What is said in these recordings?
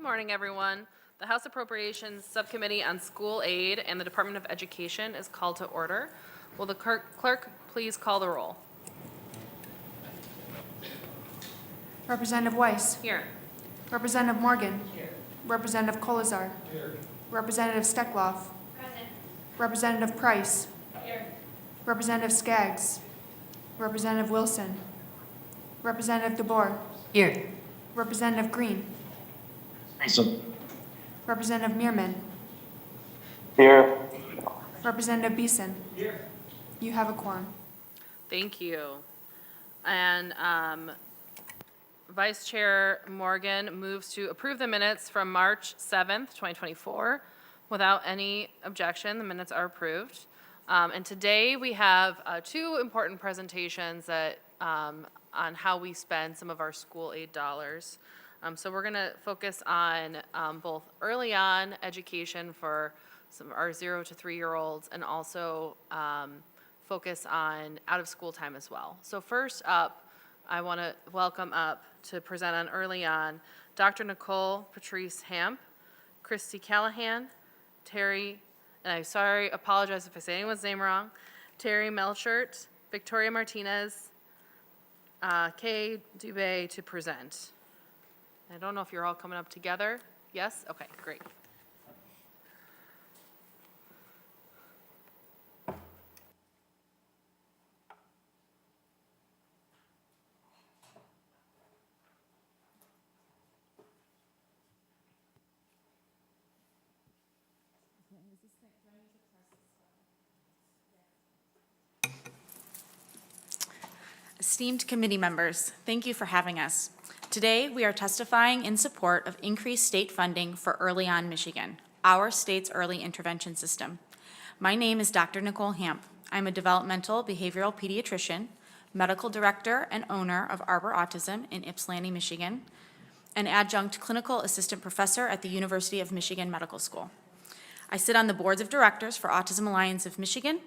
Good morning, everyone. The House Appropriations Subcommittee on School Aid and the Department of Education is called to order. Will the clerk please call the roll? Representative Weiss. Here. Representative Morgan. Here. Representative Kolazar. Here. Representative Steckloff. Present. Representative Price. Here. Representative Skaggs. Representative Wilson. Representative DeBoer. Here. Representative Green. Present. Representative Meerman. Here. Representative Beeson. Here. You have a quorum. Thank you. And Vice Chair Morgan moves to approve the minutes from March 7th, 2024. Without any objection, the minutes are approved. And today we have two important presentations that on how we spend some of our school aid dollars. So we're going to focus on both early on education for some of our 0 to 3-year-olds and also focus on out of school time as well. So first up, I want to welcome up to present on early on Dr. Nicole Patrice Hamp, Christy Callahan, Terry, and I'm apologize if I say anyone's name wrong, Terry Melchert, Victoria Martinez, Kay Dubé to present. I don't know if you're all coming up together. Yes? Okay, great. Esteemed committee members, thank you for having us. Today, we are testifying in support of increased state funding for Early On Michigan, our state's early intervention system. My name is Dr. Nicole Hamp. I'm a developmental behavioral pediatrician, medical director and owner of Arbor Autism in Ypsilanti, Michigan, an adjunct clinical assistant professor at the University of Michigan Medical School. I sit on the boards of directors for Autism Alliance of Michigan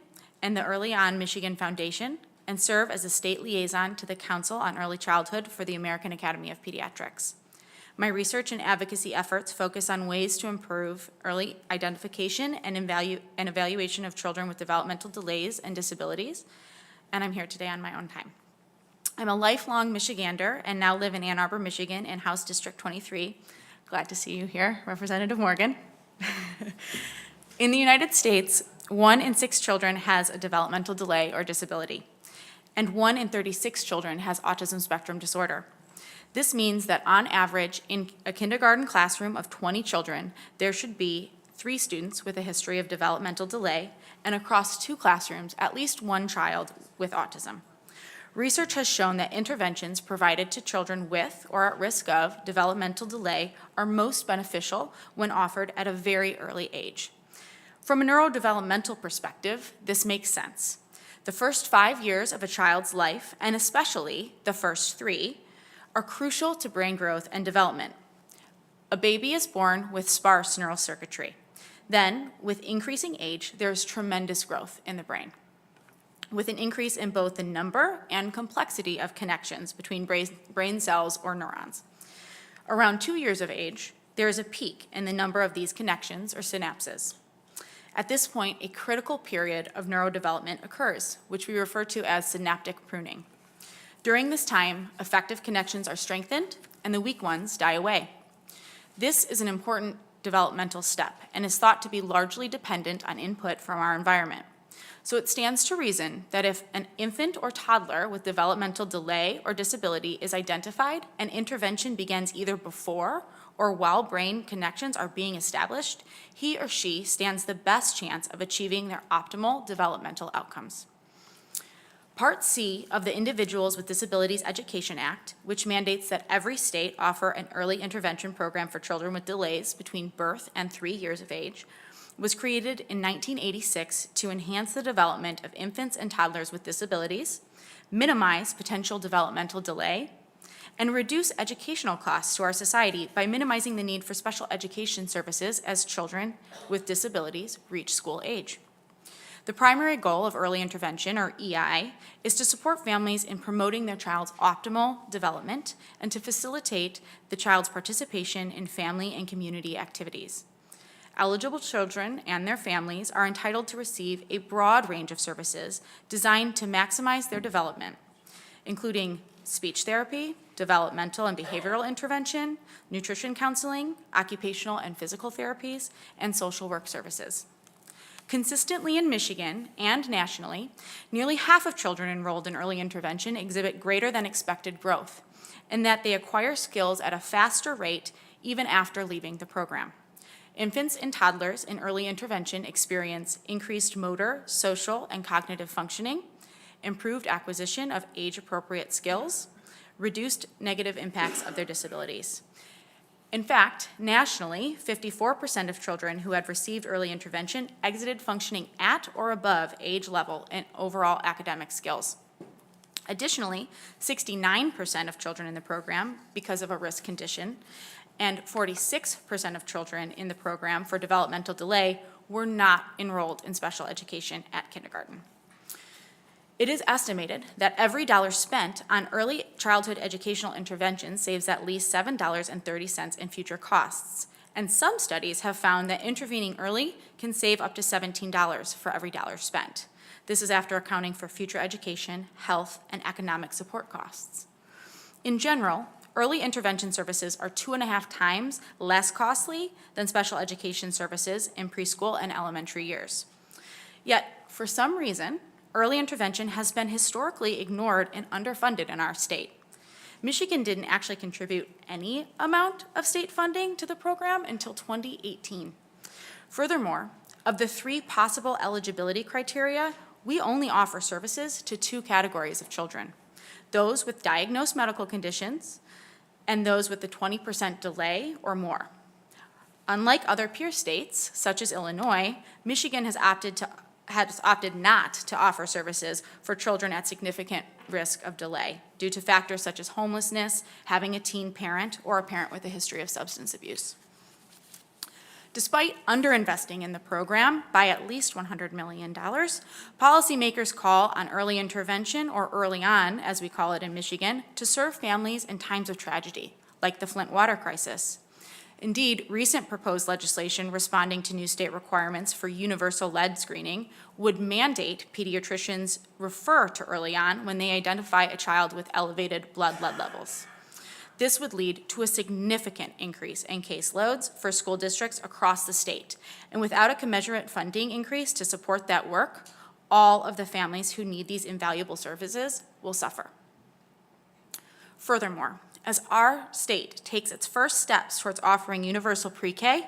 and the Early On Michigan Foundation, and serve as a state liaison to the Council on Early Childhood for the American Academy of Pediatrics. My research and advocacy efforts focus on ways to improve early identification and evaluation of children with developmental delays and disabilities, and I'm here today on my own time. I'm a lifelong Michigander and now live in Ann Arbor, Michigan in House District 23. Glad to see you here, Representative Morgan. In the United States, 1 in 6 children has a developmental delay or disability, and 1 in 36 children has autism spectrum disorder. This means that on average, in a kindergarten classroom of 20 children, there should be 3 students with a history of developmental delay, and across 2 classrooms, at least 1 child with autism. Research has shown that interventions provided to children with or at risk of developmental delay are most beneficial when offered at a very early age. From a neurodevelopmental perspective, this makes sense. The first 5 years of a child's life, and especially the first 3, are crucial to brain growth and development. A baby is born with sparse neural circuitry. Then, with increasing age, there is tremendous growth in the brain, with an increase in both the number and complexity of connections between brain cells or neurons. Around 2 years of age, there is a peak in the number of these connections or synapses. At this point, a critical period of neurodevelopment occurs, which we refer to as synaptic pruning. During this time, effective connections are strengthened and the weak ones die away. This is an important developmental step and is thought to be largely dependent on input from our environment. So it stands to reason that if an infant or toddler with developmental delay or disability is identified and intervention begins either before or while brain connections are being established, he or she stands the best chance of achieving their optimal developmental outcomes. Part C of the Individuals with Disabilities Education Act, which mandates that every state offer an early intervention program for children with delays between birth and 3 years of age, was created in 1986 to enhance the development of infants and toddlers with disabilities, minimize potential developmental delay, and reduce educational costs to our society by minimizing the need for special education services as children with disabilities reach school age. The primary goal of early intervention, or EI, is to support families in promoting their child's optimal development and to facilitate the child's participation in family and community activities. Eligible children and their families are entitled to receive a broad range of services designed to maximize their development, including speech therapy, developmental and behavioral intervention, nutrition counseling, occupational and physical therapies, and social work services. Consistently in Michigan and nationally, nearly half of children enrolled in early intervention exhibit greater than expected growth, and that they acquire skills at a faster rate even after leaving the program. Infants and toddlers in early intervention experience increased motor, social, and cognitive functioning, improved acquisition of age-appropriate skills, reduced negative impacts of their disabilities. In fact, nationally, 54% of children who had received early intervention exited functioning at or above age level in overall academic skills. Additionally, 69% of children in the program, because of a risk condition, and 46% of children in the program for developmental delay were not enrolled in special education at kindergarten. It is estimated that every dollar spent on early childhood educational intervention saves at least $7.30 in future costs, and some studies have found that intervening early can save up to $17 for every dollar spent. This is after accounting for future education, health, and economic support costs. In general, early intervention services are 2.5 times less costly than special education services in preschool and elementary years. Yet, for some reason, early intervention has been historically ignored and underfunded in our state. Michigan didn't actually contribute any amount of state funding to the program until 2018. Furthermore, of the 3 possible eligibility criteria, we only offer services to 2 categories of children: those with diagnosed medical conditions and those with the 20% delay or more. Unlike other peer states, such as Illinois, Michigan has opted not to offer services for children at significant risk of delay due to factors such as homelessness, having a teen parent, or a parent with a history of substance abuse. Despite underinvesting in the program by at least $100 million, policymakers call on early intervention, or early on, as we call it in Michigan, to serve families in times of tragedy, like the Flint water crisis. Indeed, recent proposed legislation responding to new state requirements for universal lead screening would mandate pediatricians refer to early on when they identify a child with elevated blood lead levels. This would lead to a significant increase in caseloads for school districts across the state, and without a commensurate funding increase to support that work, all of the families who need these invaluable services will suffer. Furthermore, as our state takes its first steps towards offering universal pre-K,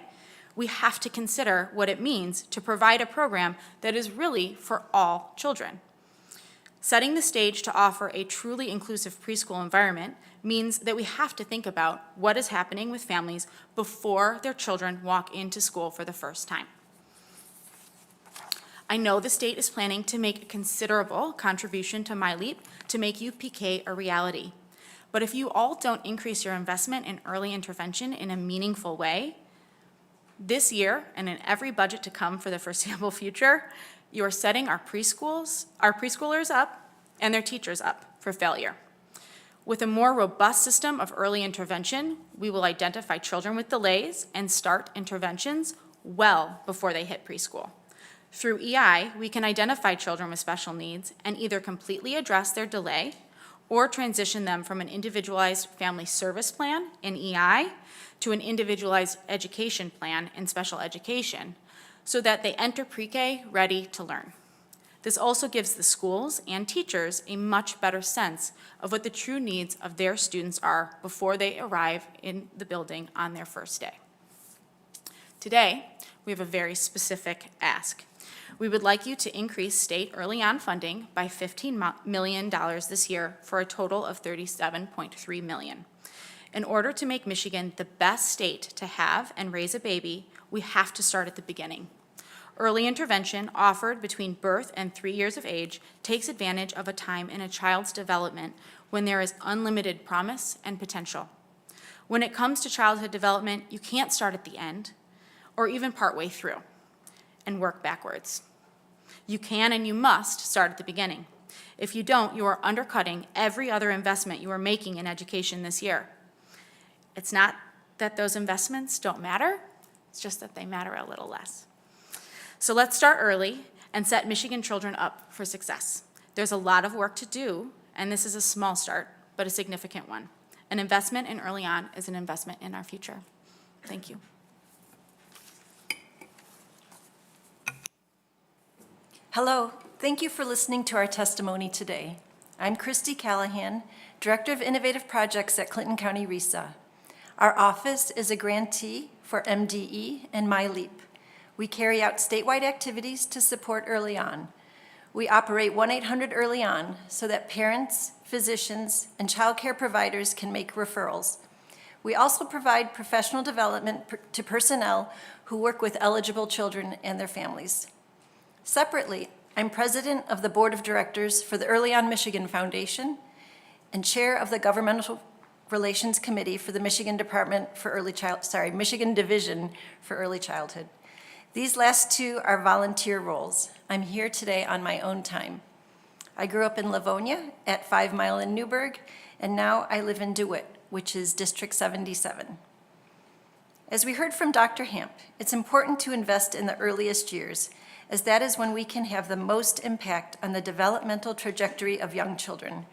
we have to consider what it means to provide a program that is really for all children. Setting the stage to offer a truly inclusive preschool environment means that we have to think about what is happening with families before their children walk into school for the first time. I know the state is planning to make a considerable contribution to MyLeap to make UPK a reality. But if you all don't increase your investment in early intervention in a meaningful way, this year and in every budget to come for the foreseeable future, you are setting our preschoolers up and their teachers up for failure. With a more robust system of early intervention, we will identify children with delays and start interventions well before they hit preschool. Through EI, we can identify children with special needs and either completely address their delay or transition them from an individualized family service plan in EI to an individualized education plan in special education so that they enter pre-K ready to learn. This also gives the schools and teachers a much better sense of what the true needs of their students are before they arrive in the building on their first day. Today, we have a very specific ask. We would like you to increase state early on funding by $15 million this year for a total of $37.3 million. In order to make Michigan the best state to have and raise a baby, we have to start at the beginning. Early intervention offered between birth and 3 years of age takes advantage of a time in a child's development when there is unlimited promise and potential. When it comes to childhood development, you can't start at the end or even partway through and work backwards. You can and you must start at the beginning. If you don't, you are undercutting every other investment you are making in education this year. It's not that those investments don't matter, it's just that they matter a little less. So let's start early and set Michigan children up for success. There's a lot of work to do, and this is a small start, but a significant one. An investment in early on is an investment in our future. Thank you. Hello, thank you for listening to our testimony today. I'm Christy Callahan, Director of Innovative Projects at Clinton County RESA. Our office is a grantee for MDE and MyLeap. We carry out statewide activities to support early on. We operate 1-800 Early On so that parents, physicians, and child care providers can make referrals. We also provide professional development to personnel who work with eligible children and their families. Separately, I'm president of the Board of Directors for the Early On Michigan Foundation and chair of the Governmental Relations Committee for the Michigan Division for Early Childhood. These last two are volunteer roles. I'm here today on my own time. I grew up in Livonia at 5 Mile in Newburgh, and now I live in DeWitt, which is District 77. As we heard from Dr. Hamp, it's important to invest in the earliest years, as that is when we can have the most impact on the developmental trajectory of young children.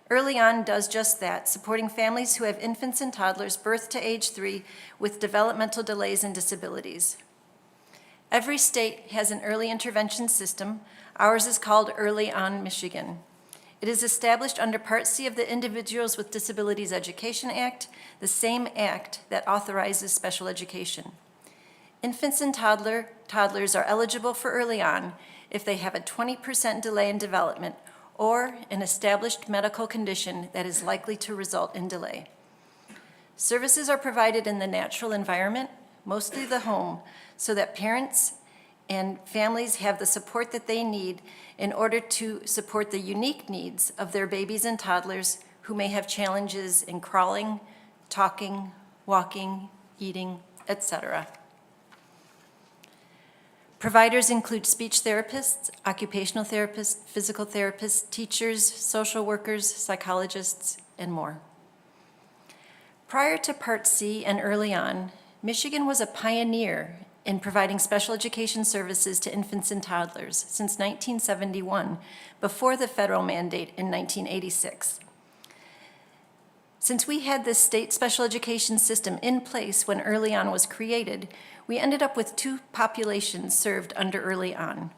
Early On does just that, supporting families who have infants and toddlers birth to age 3 with developmental delays and disabilities. Every state has an early intervention system. Ours is called Early On Michigan. It is established under Part C of the Individuals with Disabilities Education Act, the same act that authorizes special education. Infants and toddlers are eligible for Early On if they have a 20% delay in development or an established medical condition that is likely to result in delay. Services are provided in the natural environment, mostly the home, so that parents and families have the support that they need in order to support the unique needs of their babies and toddlers who may have challenges in crawling, talking, walking, eating, etc. Providers include speech therapists, occupational therapists, physical therapists, teachers, social workers, psychologists, and more. Prior to Part C and Early On, Michigan was a pioneer in providing special education services to infants and toddlers since 1971, before the federal mandate in 1986. Since we had this state special education system in place when Early On was created, we ended up with 2 populations served under Early On.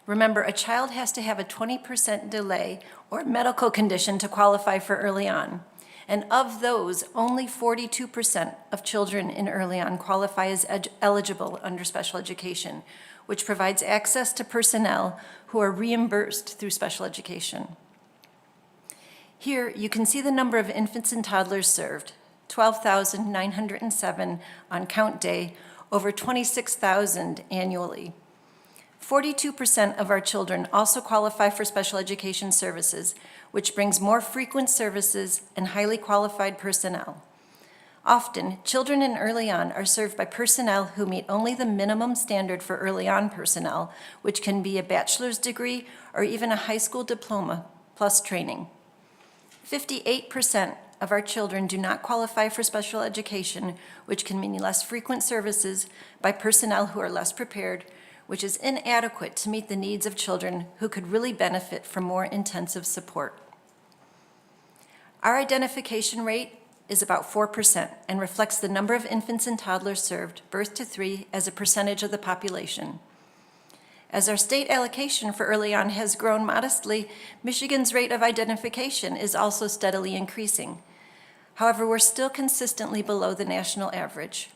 Remember, a child has to have a 20% delay or medical condition to qualify for Early On. And of those, only 42% of children in Early On qualify as eligible under special education, which provides access to personnel who are reimbursed through special education. Here, you can see the number of infants and toddlers served, 12,907 on count day, over 26,000 annually. 42% of our children also qualify for special education services, which brings more frequent services and highly qualified personnel. Often, children in Early On are served by personnel who meet only the minimum standard for Early On personnel, which can be a bachelor's degree or even a high school diploma plus training. 58% of our children do not qualify for special education, which can mean less frequent services by personnel who are less prepared, which is inadequate to meet the needs of children who could really benefit from more intensive support. Our identification rate is about 4% and reflects the number of infants and toddlers served, birth to 3, as a percentage of the population. As our state allocation for Early On has grown modestly, Michigan's rate of identification is also steadily increasing. However, we're still consistently below the national average.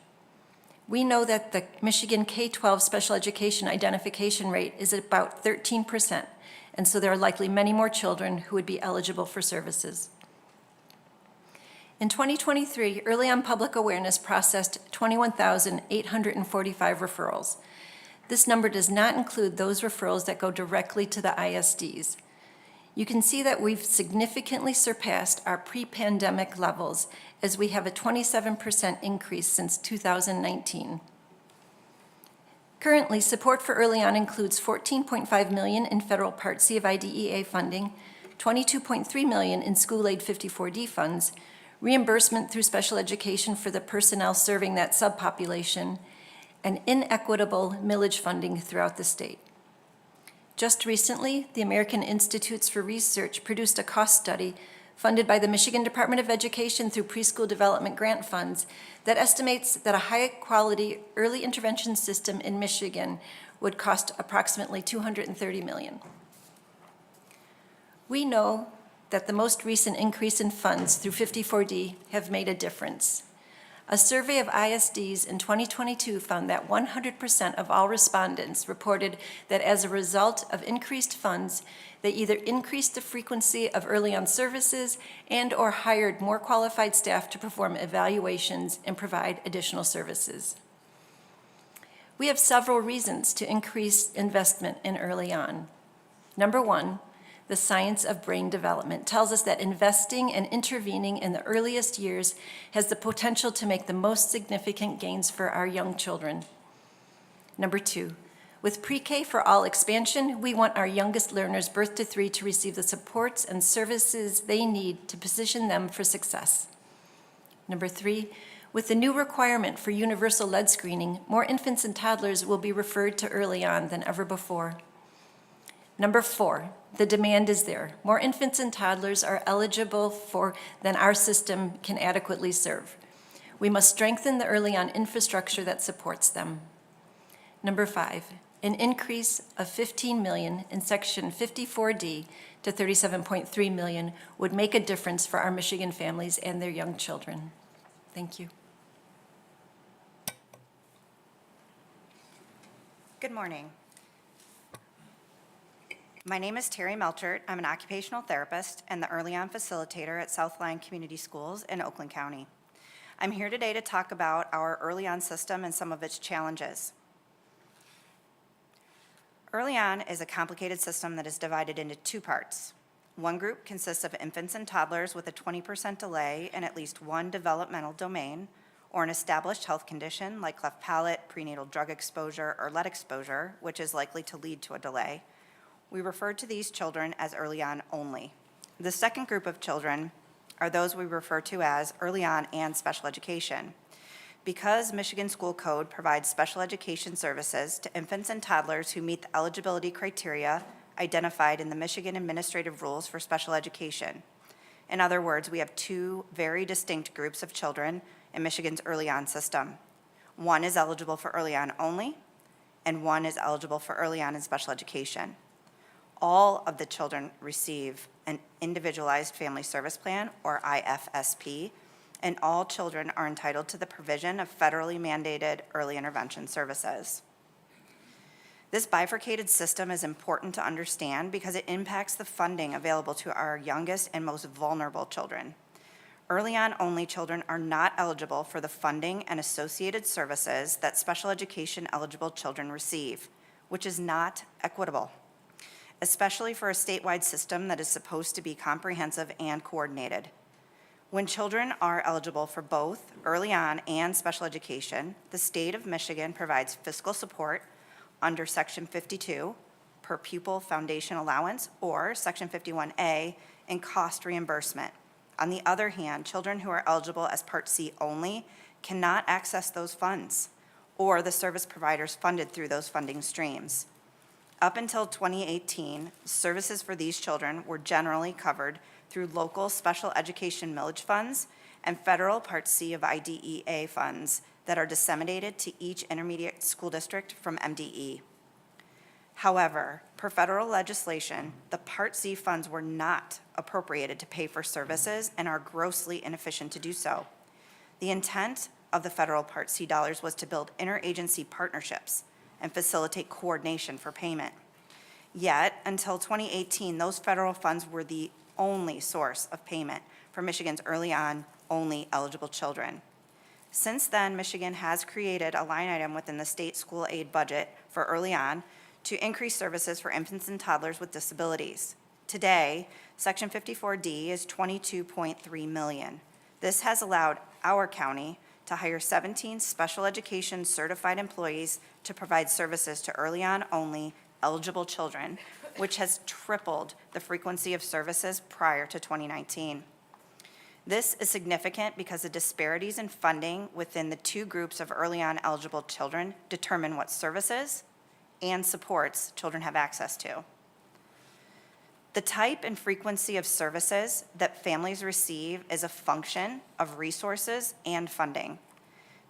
We know that the Michigan K-12 special education identification rate is about 13%, and so there are likely many more children who would be eligible for services. In 2023, Early On Public Awareness processed 21,845 referrals. This number does not include those referrals that go directly to the ISDs. You can see that we've significantly surpassed our pre-pandemic levels, as we have a 27% increase since 2019. Currently, support for early on includes $14.5 million in federal Part C of IDEA funding, $22.3 million in School Aid 54D funds, reimbursement through special education for the personnel serving that subpopulation, and inequitable millage funding throughout the state. Just recently, the American Institutes for Research produced a cost study funded by the Michigan Department of Education through preschool development grant funds that estimates that a high-quality early intervention system in Michigan would cost approximately $230 million. We know that the most recent increase in funds through 54D have made a difference. A survey of ISDs in 2022 found that 100% of all respondents reported that as a result of increased funds, they either increased the frequency of early on services and/or hired more qualified staff to perform evaluations and provide additional services. We have several reasons to increase investment in early on. Number one, the science of brain development tells us that investing and intervening in the earliest years has the potential to make the most significant gains for our young children. Number two, with pre-K for all expansion, we want our youngest learners birth to 3 to receive the supports and services they need to position them for success. Number three, with the new requirement for universal lead screening, more infants and toddlers will be referred to early on than ever before. Number four, the demand is there. More infants and toddlers are eligible for than our system can adequately serve. We must strengthen the early on infrastructure that supports them. Number five, an increase of $15 million in Section 54D to $37.3 million would make a difference for our Michigan families and their young children. Thank you. Good morning. My name is Terry Melchert. I'm an occupational therapist and the early on facilitator at Southline Community Schools in Oakland County. I'm here today to talk about our early on system and some of its challenges. Early on is a complicated system that is divided into 2 parts. One group consists of infants and toddlers with a 20% delay in at least one developmental domain or an established health condition like cleft palate, prenatal drug exposure, or lead exposure, which is likely to lead to a delay. We refer to these children as early on only. The second group of children are those we refer to as early on and special education. Because Michigan School Code provides special education services to infants and toddlers who meet the eligibility criteria identified in the Michigan Administrative Rules for Special Education. In other words, we have 2 very distinct groups of children in Michigan's early on system. One is eligible for early on only, and one is eligible for early on in special education. All of the children receive an Individualized Family Service Plan, or IFSP, and all children are entitled to the provision of federally mandated early intervention services. This bifurcated system is important to understand because it impacts the funding available to our youngest and most vulnerable children. Early on only children are not eligible for the funding and associated services that special education eligible children receive, which is not equitable, especially for a statewide system that is supposed to be comprehensive and coordinated. When children are eligible for both early on and special education, the state of Michigan provides fiscal support under Section 52, per pupil foundation allowance, or Section 51A in cost reimbursement. On the other hand, children who are eligible as Part C only cannot access those funds or the service providers funded through those funding streams. Up until 2018, services for these children were generally covered through local special education millage funds and federal Part C of IDEA funds that are disseminated to each intermediate school district from MDE. However, per federal legislation, the Part C funds were not appropriated to pay for services and are grossly inefficient to do so. The intent of the federal Part C dollars was to build interagency partnerships and facilitate coordination for payment. Yet, until 2018, those federal funds were the only source of payment for Michigan's early on only eligible children. Since then, Michigan has created a line item within the state school aid budget for early on to increase services for infants and toddlers with disabilities. Today, Section 54D is $22.3 million. This has allowed our county to hire 17 special education certified employees to provide services to early on only eligible children, which has tripled the frequency of services prior to 2019. This is significant because the disparities in funding within the two groups of early on eligible children determine what services and supports children have access to. The type and frequency of services that families receive is a function of resources and funding.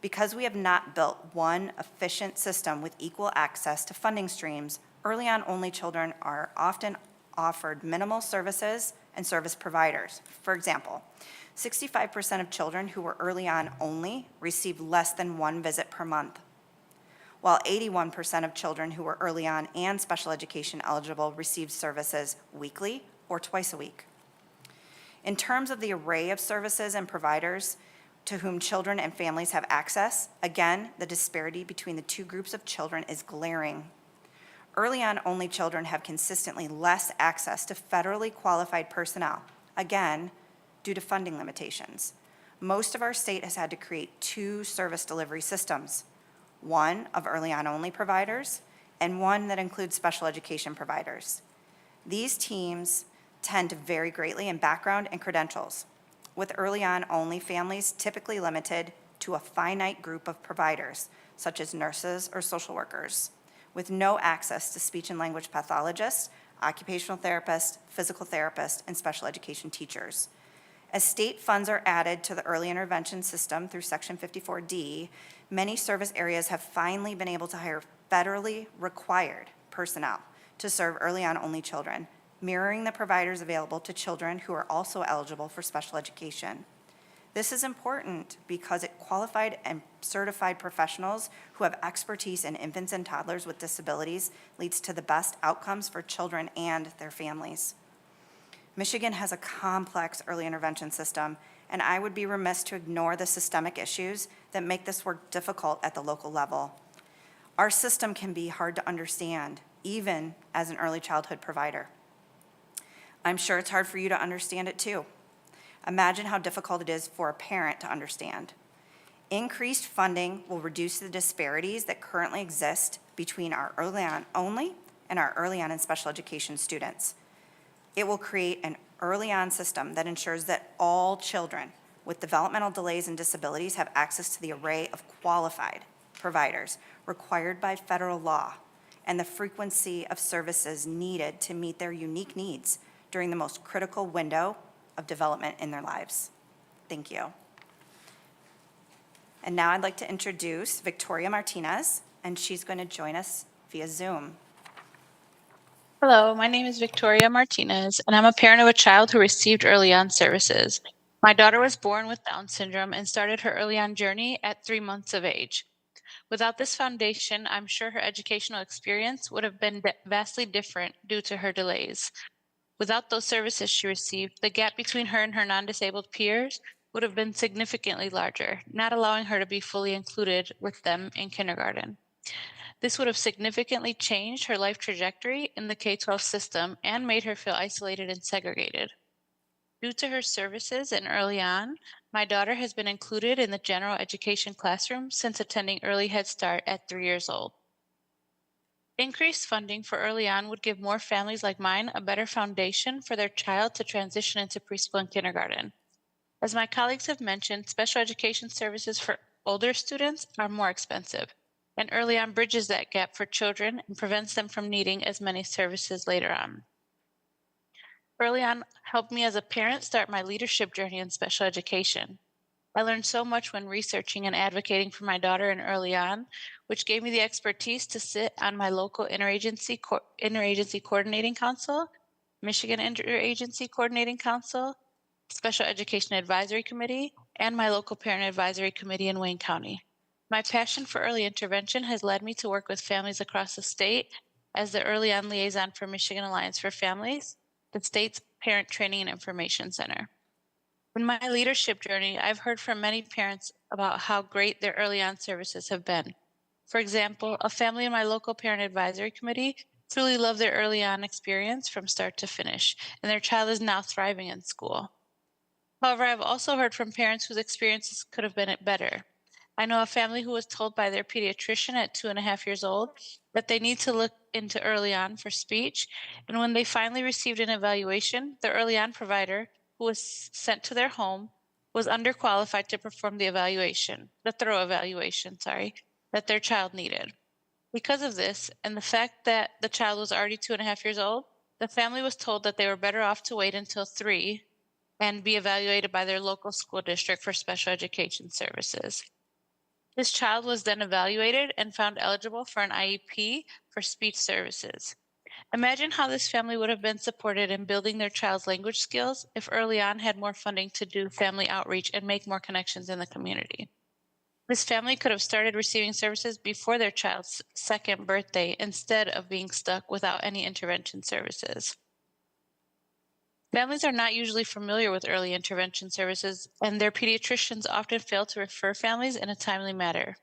Because we have not built one efficient system with equal access to funding streams, early on only children are often offered minimal services and service providers. For example, 65% of children who were early on only received less than one visit per month, while 81% of children who were early on and special education eligible received services weekly or twice a week. In terms of the array of services and providers to whom children and families have access, again, the disparity between the two groups of children is glaring. Early on only children have consistently less access to federally qualified personnel, again, due to funding limitations. Most of our state has had to create two service delivery systems, one of early on only providers and one that includes special education providers. These teams tend to vary greatly in background and credentials, with early on only families typically limited to a finite group of providers, such as nurses or social workers, with no access to speech and language pathologists, occupational therapists, physical therapists, and special education teachers. As state funds are added to the early intervention system through Section 54D, many service areas have finally been able to hire federally required personnel to serve early on only children, mirroring the providers available to children who are also eligible for special education. This is important because it qualified and certified professionals who have expertise in infants and toddlers with disabilities leads to the best outcomes for children and their families. Michigan has a complex early intervention system, and I would be remiss to ignore the systemic issues that make this work difficult at the local level. Our system can be hard to understand, even as an early childhood provider. I'm sure it's hard for you to understand it too. Imagine how difficult it is for a parent to understand. Increased funding will reduce the disparities that currently exist between our early on only and our early on and special education students. It will create an early on system that ensures that all children with developmental delays and disabilities have access to the array of qualified providers required by federal law and the frequency of services needed to meet their unique needs during the most critical window of development in their lives. Thank you. And now I'd like to introduce Victoria Martinez, and she's going to join us via Zoom. Hello, my name is Victoria Martinez, and I'm a parent of a child who received early on services. My daughter was born with Down syndrome and started her early on journey at 3 months of age. Without this foundation, I'm sure her educational experience would have been vastly different due to her delays. Without those services she received, the gap between her and her non-disabled peers would have been significantly larger, not allowing her to be fully included with them in kindergarten. This would have significantly changed her life trajectory in the K-12 system and made her feel isolated and segregated. Due to her services and early on, my daughter has been included in the general education classroom since attending Early Head Start at 3 years old. Increased funding for early on would give more families like mine a better foundation for their child to transition into preschool and kindergarten. As my colleagues have mentioned, special education services for older students are more expensive, and early on bridges that gap for children and prevents them from needing as many services later on. Early on helped me as a parent start my leadership journey in special education. I learned so much when researching and advocating for my daughter in early on, which gave me the expertise to sit on my local interagency coordinating council, Michigan Interagency Coordinating Council, Special Education Advisory Committee, and my local parent advisory committee in Wayne County. My passion for early intervention has led me to work with families across the state as the early on liaison for Michigan Alliance for Families, the state's parent training and information center. In my leadership journey, I've heard from many parents about how great their early on services have been. For example, a family in my local parent advisory committee truly loved their early on experience from start to finish, and their child is now thriving in school. However, I've also heard from parents whose experiences could have been better. I know a family who was told by their pediatrician at 2.5 years old that they need to look into early on for speech. And when they finally received an evaluation, the early on provider, who was sent to their home, was underqualified to perform the thorough evaluation, that their child needed. Because of this, and the fact that the child was already 2.5 years old, the family was told that they were better off to wait until 3 and be evaluated by their local school district for special education services. This child was then evaluated and found eligible for an IEP for speech services. Imagine how this family would have been supported in building their child's language skills if early on had more funding to do family outreach and make more connections in the community. This family could have started receiving services before their child's second birthday instead of being stuck without any intervention services. Families are not usually familiar with early intervention services, and their pediatricians often fail to refer families in a timely manner.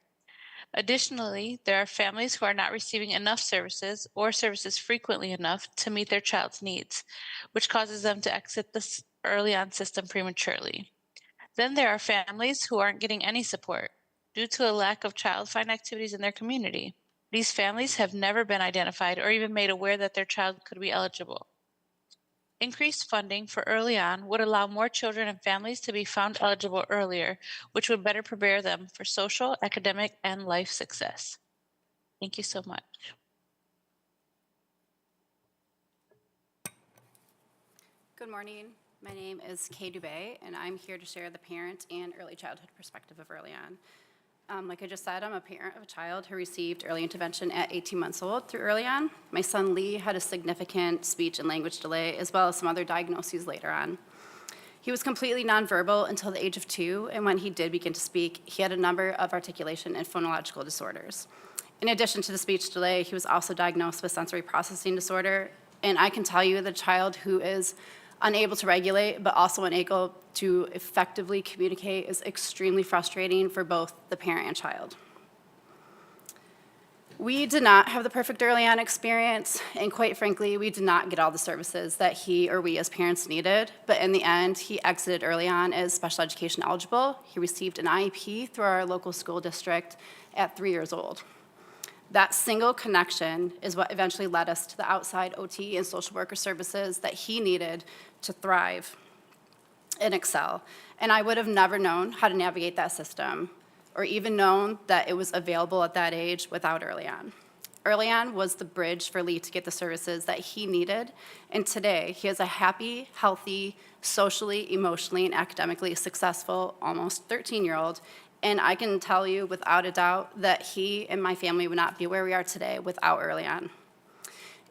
Additionally, there are families who are not receiving enough services or services frequently enough to meet their child's needs, which causes them to exit the early on system prematurely. Then there are families who aren't getting any support due to a lack of child-find activities in their community. These families have never been identified or even made aware that their child could be eligible. Increased funding for early on would allow more children and families to be found eligible earlier, which would better prepare them for social, academic, and life success. Thank you so much. Good morning. My name is Kay Dubé, and I'm here to share the parent and early childhood perspective of early on. Like I just said, I'm a parent of a child who received early intervention at 18 months old through early on. My son Lee had a significant speech and language delay, as well as some other diagnoses later on. He was completely nonverbal until the age of 2, and when he did begin to speak, he had a number of articulation and phonological disorders. In addition to the speech delay, he was also diagnosed with sensory processing disorder, and I can tell you the child who is unable to regulate, but also unable to effectively communicate is extremely frustrating for both the parent and child. We did not have the perfect early on experience, and quite frankly, we did not get all the services that he or we as parents needed, but in the end, he exited early on as special education eligible. He received an IEP through our local school district at 3 years old. That single connection is what eventually led us to the outside OT and social worker services that he needed to thrive and excel. And I would have never known how to navigate that system or even known that it was available at that age without early on. Early on was the bridge for Lee to get the services that he needed. And today, he is a happy, healthy, socially, emotionally, and academically successful, almost 13-year-old. And I can tell you without a doubt that he and my family would not be where we are today without early on.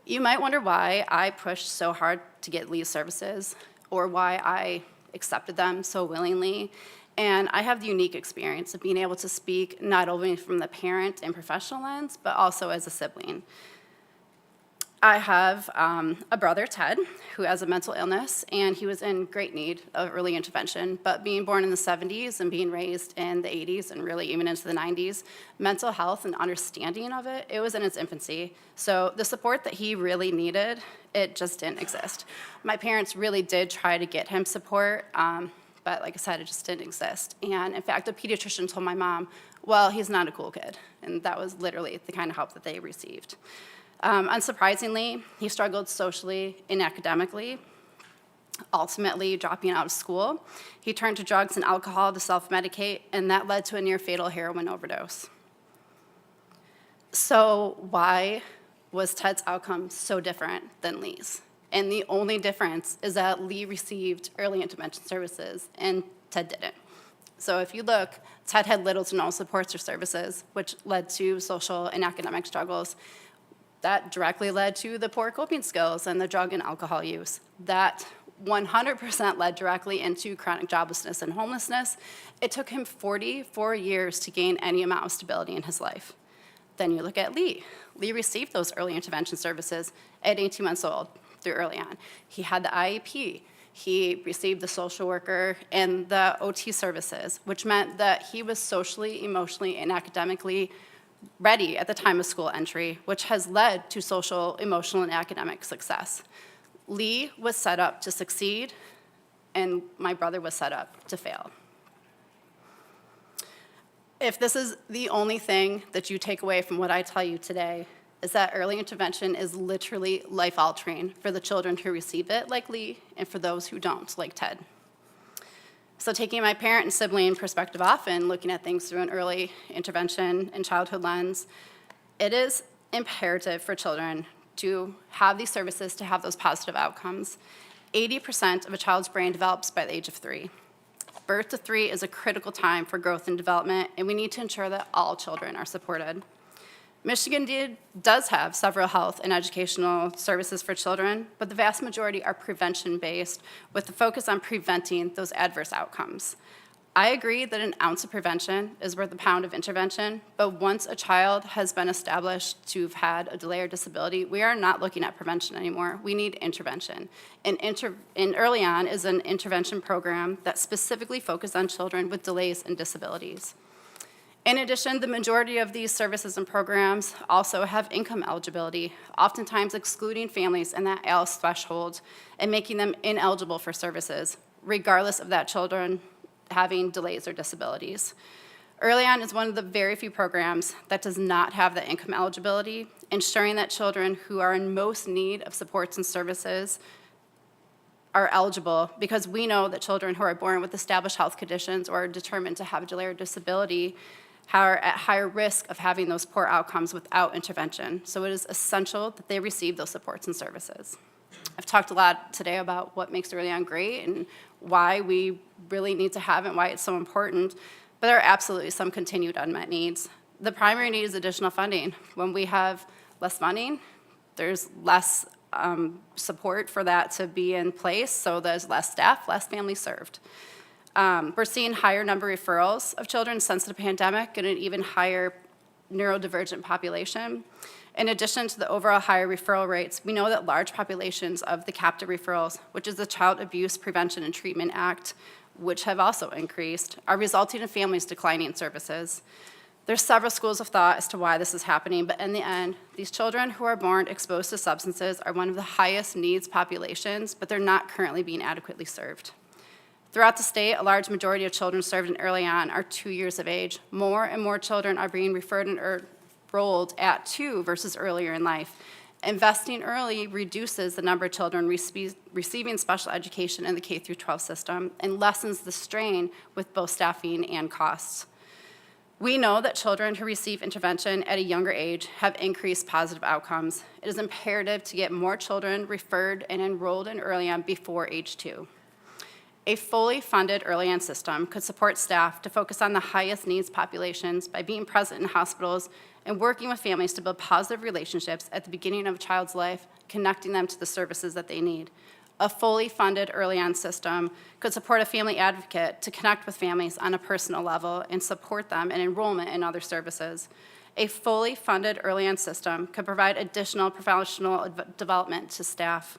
You might wonder why I pushed so hard to get Lee's services or why I accepted them so willingly. And I have the unique experience of being able to speak not only from the parent and professional lens, but also as a sibling. I have a brother, Ted, who has a mental illness, and he was in great need of early intervention. But being born in the 70s and being raised in the 80s and really even into the 90s, mental health and understanding of it, it was in its infancy. So the support that he really needed, it just didn't exist. My parents really did try to get him support, but like I said, it just didn't exist. And in fact, a pediatrician told my mom, well, he's not a cool kid. And that was literally the kind of help that they received. Unsurprisingly, he struggled socially and academically, ultimately dropping out of school. He turned to drugs and alcohol to self-medicate, and that led to a near-fatal heroin overdose. So why was Ted's outcome so different than Lee's? And the only difference is that Lee received early intervention services, and Ted didn't. So if you look, Ted had little to no supports or services, which led to social and academic struggles. That directly led to the poor coping skills and the drug and alcohol use. That 100% led directly into chronic joblessness and homelessness. It took him 44 years to gain any amount of stability in his life. Then you look at Lee. Lee received those early intervention services at 18 months old through early on. He had the IEP. He received the social worker and the OT services, which meant that he was socially, emotionally, and academically ready at the time of school entry, which has led to social, emotional, and academic success. Lee was set up to succeed, and my brother was set up to fail. If this is the only thing that you take away from what I tell you today, is that early intervention is literally life-altering for the children who receive it, like Lee, and for those who don't, like Ted. So taking my parent and sibling perspective off and looking at things through an early intervention and childhood lens, it is imperative for children to have these services to have those positive outcomes. 80% of a child's brain develops by the age of 3. Birth to 3 is a critical time for growth and development, and we need to ensure that all children are supported. Michigan does have several health and educational services for children, but the vast majority are prevention-based with the focus on preventing those adverse outcomes. I agree that an ounce of prevention is worth a pound of intervention, but once a child has been established to have had a delay or disability, we are not looking at prevention anymore. We need intervention. And Early On is an intervention program that specifically focuses on children with delays and disabilities. In addition, the majority of these services and programs also have income eligibility, oftentimes excluding families in that ALS threshold and making them ineligible for services, regardless of that children having delays or disabilities. Early On is one of the very few programs that does not have the income eligibility, ensuring that children who are in most need of supports and services are eligible, because we know that children who are born with established health conditions or are determined to have a delay or disability are at higher risk of having those poor outcomes without intervention. So it is essential that they receive those supports and services. I've talked a lot today about what makes Early On great and why we really need to have it and why it's so important, but there are absolutely some continued unmet needs. The primary need is additional funding. When we have less funding, there's less support for that to be in place, so there's less staff, less families served. We're seeing higher number of referrals of children since the pandemic and an even higher neurodivergent population. In addition to the overall higher referral rates, we know that large populations of the captive referrals, which is the Child Abuse Prevention and Treatment Act, which have also increased, are resulting in families declining services. There's several schools of thought as to why this is happening, but in the end, these children who are born exposed to substances are one of the highest needs populations, but they're not currently being adequately served. Throughout the state, a large majority of children served in Early On are 2 years of age. More and more children are being referred and enrolled at 2 versus earlier in life. Investing early reduces the number of children receiving special education in the K-12 system and lessens the strain with both staffing and costs. We know that children who receive intervention at a younger age have increased positive outcomes. It is imperative to get more children referred and enrolled in Early On before age 2. A fully funded Early On system could support staff to focus on the highest needs populations by being present in hospitals and working with families to build positive relationships at the beginning of a child's life, connecting them to the services that they need. A fully funded Early On system could support a family advocate to connect with families on a personal level and support them in enrollment in other services. A fully funded Early On system could provide additional professional development to staff.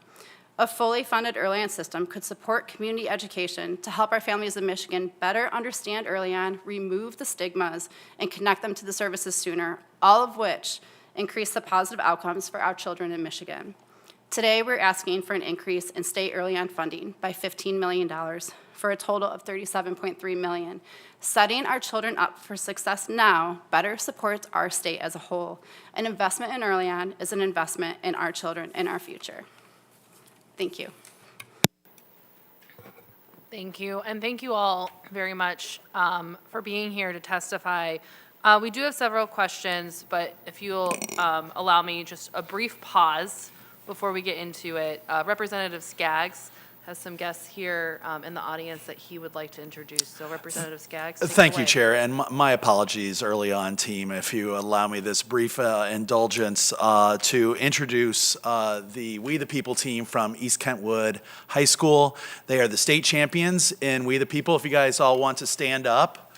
A fully funded Early On system could support community education to help our families in Michigan better understand Early On, remove the stigmas, and connect them to the services sooner, all of which increase the positive outcomes for our children in Michigan. Today, we're asking for an increase in state Early On funding by $15 million for a total of $37.3 million. Setting our children up for success now better supports our state as a whole. An investment in Early On is an investment in our children and our future. Thank you. Thank you, and thank you all very much for being here to testify. We do have several questions, but if you'll allow me just a brief pause before we get into it. Representative Skaggs has some guests here in the audience that he would like to introduce. So Representative Skaggs, take it Thank you, away. Chair, and my apologies early on, team, if you allow me this brief indulgence to introduce the We the People team from East Kentwood High School. They are the state champions in We the People. If you guys all want to stand up.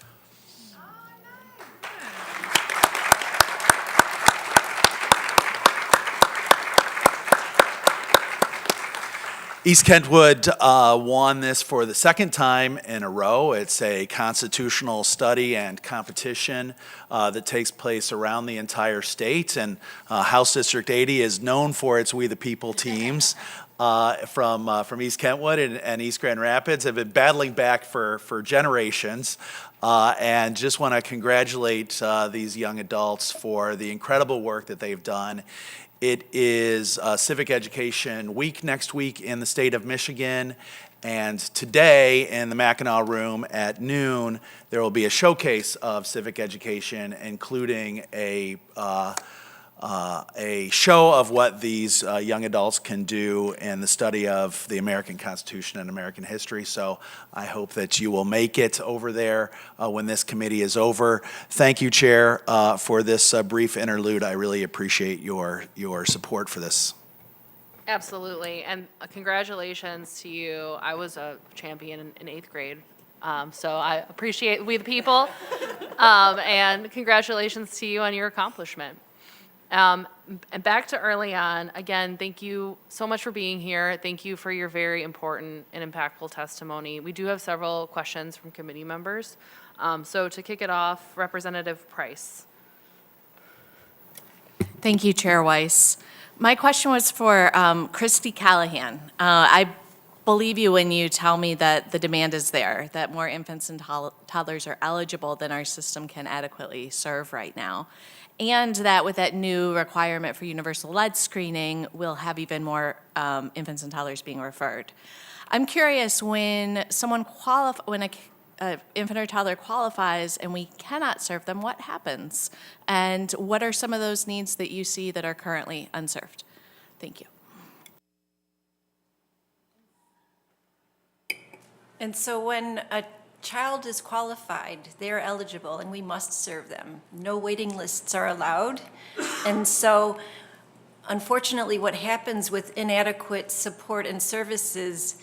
East Kentwood won this for the second time in a row. It's a constitutional study and competition that takes place around the entire state. And House District 80 is known for its We the People teams from East Kentwood and East Grand Rapids, have been battling back for generations. and just want to congratulate these young adults for the incredible work that they've done. It is Civic Education Week next week in the state of Michigan, and today in the Mackinac Room at noon, there will be a showcase of civic education, including a show of what these young adults can do in the study of the American Constitution and American history. So I hope that you will make it over there when this committee is over. Thank you, Chair, for this brief interlude. I really appreciate your support for this. Absolutely, and congratulations to you. I was a champion in 8th grade, so I appreciate we the people, and congratulations to you on your accomplishment. And back to early on, again, thank you so much for being here. Thank you for your very important and impactful testimony. We do have several questions from committee members. So to kick it off, Representative Price. Thank you, Chair Weiss. My question was for Christy Callahan. I believe you when you tell me that the demand is there, that more infants and toddlers are eligible than our system can adequately serve right now, and that with that new requirement for universal lead screening, we'll have even more infants and toddlers being referred. I'm curious, when someone when an infant or toddler qualifies and we cannot serve them, what happens? And what are some of those needs that you see that are currently unserved? Thank you. And so when a child is qualified, they are eligible, and we must serve them. No waiting lists are allowed. And so, unfortunately, what happens with inadequate support and services,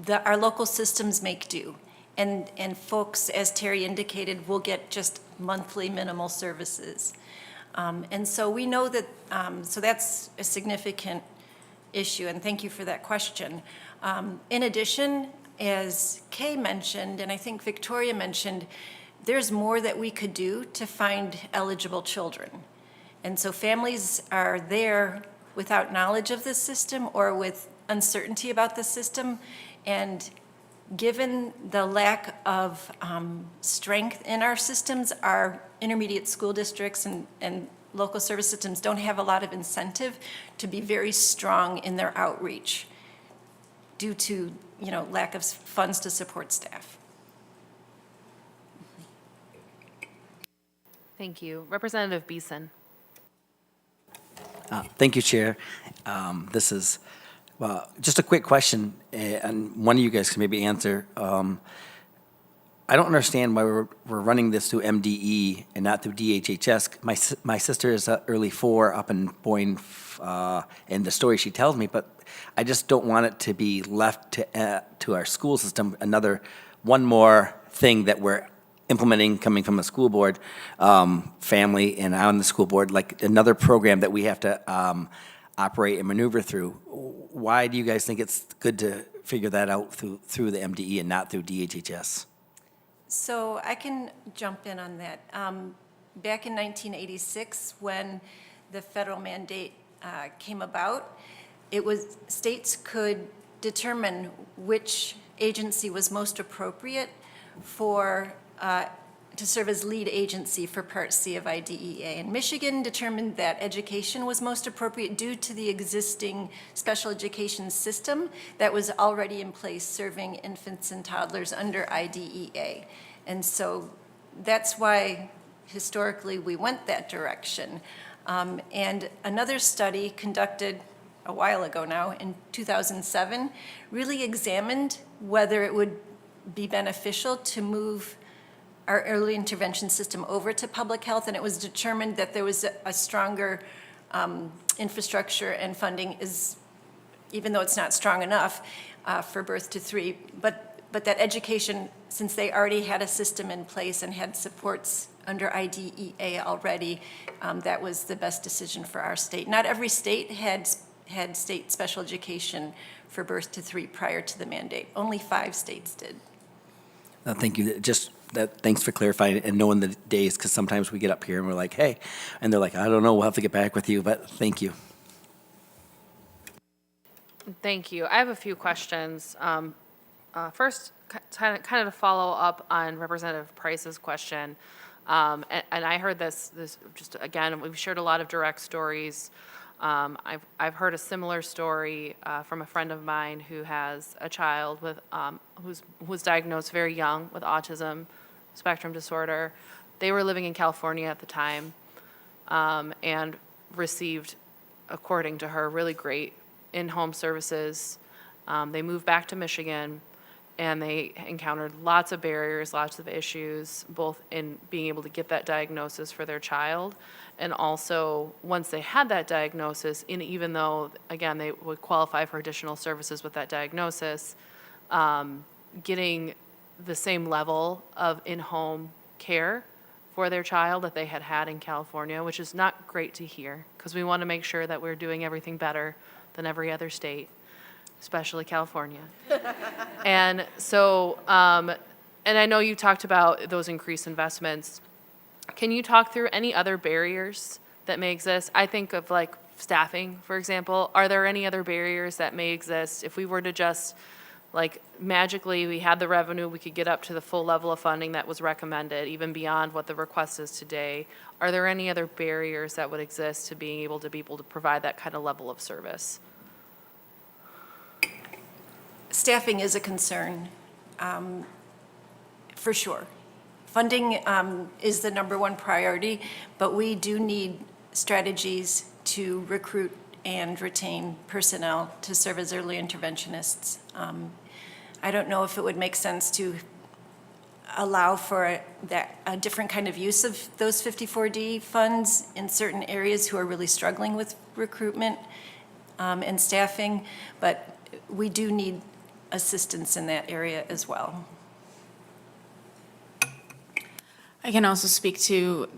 our local systems make do. And folks, as Terry indicated, will get just monthly minimal services. And so we know that, so that's a significant issue, and thank you for that question. In addition, as Kay mentioned, and I think Victoria mentioned, there's more that we could do to find eligible children. And so families are there without knowledge of the system or with uncertainty about the system. And given the lack of strength in our systems, our intermediate school districts and local service systems don't have a lot of incentive to be very strong in their outreach due to, lack of funds to support staff. Thank you. Representative Beeson. Thank you, Chair. This is just a quick question, and one of you guys can maybe answer. I don't understand why we're running this through MDE and not through DHHS. My sister is early 4 up in Boyne, and the story she tells me, but I just don't want it to be left to our school system, one more thing that we're implementing coming from a school board, family, and on the school board, like another program that we have to operate and maneuver through. Why do you guys think it's good to figure that out through the MDE and not through DHHS? So I can jump in on that. Back in 1986, when the federal mandate came about, it was states could determine which agency was most appropriate for to serve as lead agency for Part C of IDEA. And Michigan determined that education was most appropriate due to the existing special education system that was already in place serving infants and toddlers under IDEA. And so that's why historically we went that direction. And another study conducted a while ago now, in 2007, really examined whether it would be beneficial to move our early intervention system over to public health, and it was determined that there was a stronger infrastructure and funding, even though it's not strong enough for birth to 3, but that education, since they already had a system in place and had supports under IDEA already, that was the best decision for our state. Not every state had state special education for birth to 3 prior to the mandate. Only 5 states did. Thank you. Thanks for clarifying and knowing the days, because sometimes we get up here and we're like, hey, and they're like, I don't know, we'll have to get back with you, but thank you. Thank you. I have a few questions. First, kind of to follow up on Representative Price's question, and I heard this just, again, we've shared a lot of direct stories. I've heard a similar story from a friend of mine who has a child with, who was diagnosed very young with autism spectrum disorder. They were living in California at the time, and received, according to her, really great in-home services. They moved back to Michigan, and they encountered lots of barriers, lots of issues, both in being able to get that diagnosis for their child, and also, once they had that diagnosis, and even though, again, they would qualify for additional services with that diagnosis, getting the same level of in-home care for their child that they had had in California, which is not great to hear, because we want to make sure that we're doing everything better than every other state, especially California. And so, and I know you talked about those increased investments. Can you talk through any other barriers that may exist? I think of like staffing, for example. Are there any other barriers that may exist if we were to just, like, magically, we had the revenue, we could get up to the full level of funding that was recommended, even beyond what the request is today? Are there any other barriers that would exist to being able to provide that kind of level of service? Staffing is a concern, for sure. Funding is the number one priority, but we do need strategies to recruit and retain personnel to serve as early interventionists. I don't know if it would make sense to allow for a different kind of use of those 54D funds in certain areas who are really struggling with recruitment and staffing, but we do need assistance in that area as well. I can also speak to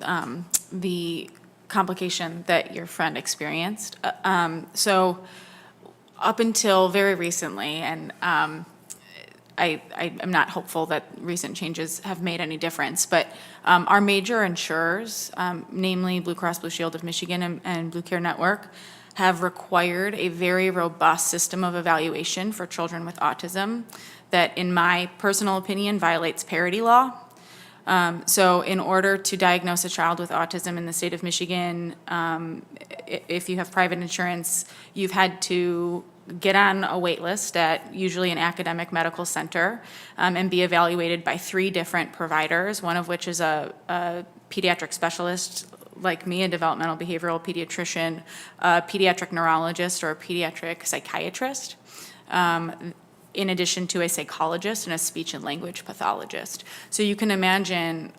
the complication that your friend experienced. So up until very recently, and I'm not hopeful that recent changes have made any difference, but our major insurers, namely Blue Cross Blue Shield of Michigan and Blue Care Network, have required a very robust system of evaluation for children with autism that, in my personal opinion, violates parity law. So in order to diagnose a child with autism in the state of Michigan, if you have private insurance, you've had to get on a wait list at usually an academic medical center and be evaluated by 3 different providers, one of which is a pediatric specialist like me, a developmental behavioral pediatrician, a pediatric neurologist, or a pediatric psychiatrist, in addition to a psychologist and a speech and language pathologist. So you can imagine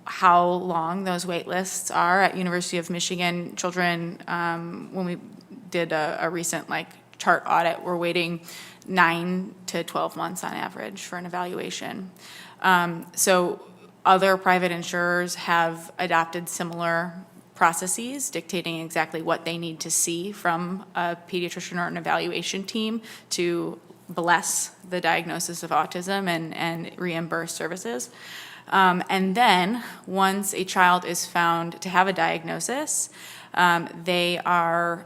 how long those wait lists are. At University of Michigan, children, when we did a recent chart audit, were waiting 9 to 12 months on average for an evaluation. So other private insurers have adopted similar processes dictating exactly what they need to see from a pediatrician or an evaluation team to bless the diagnosis of autism and reimburse services. And then, once a child is found to have a diagnosis, they are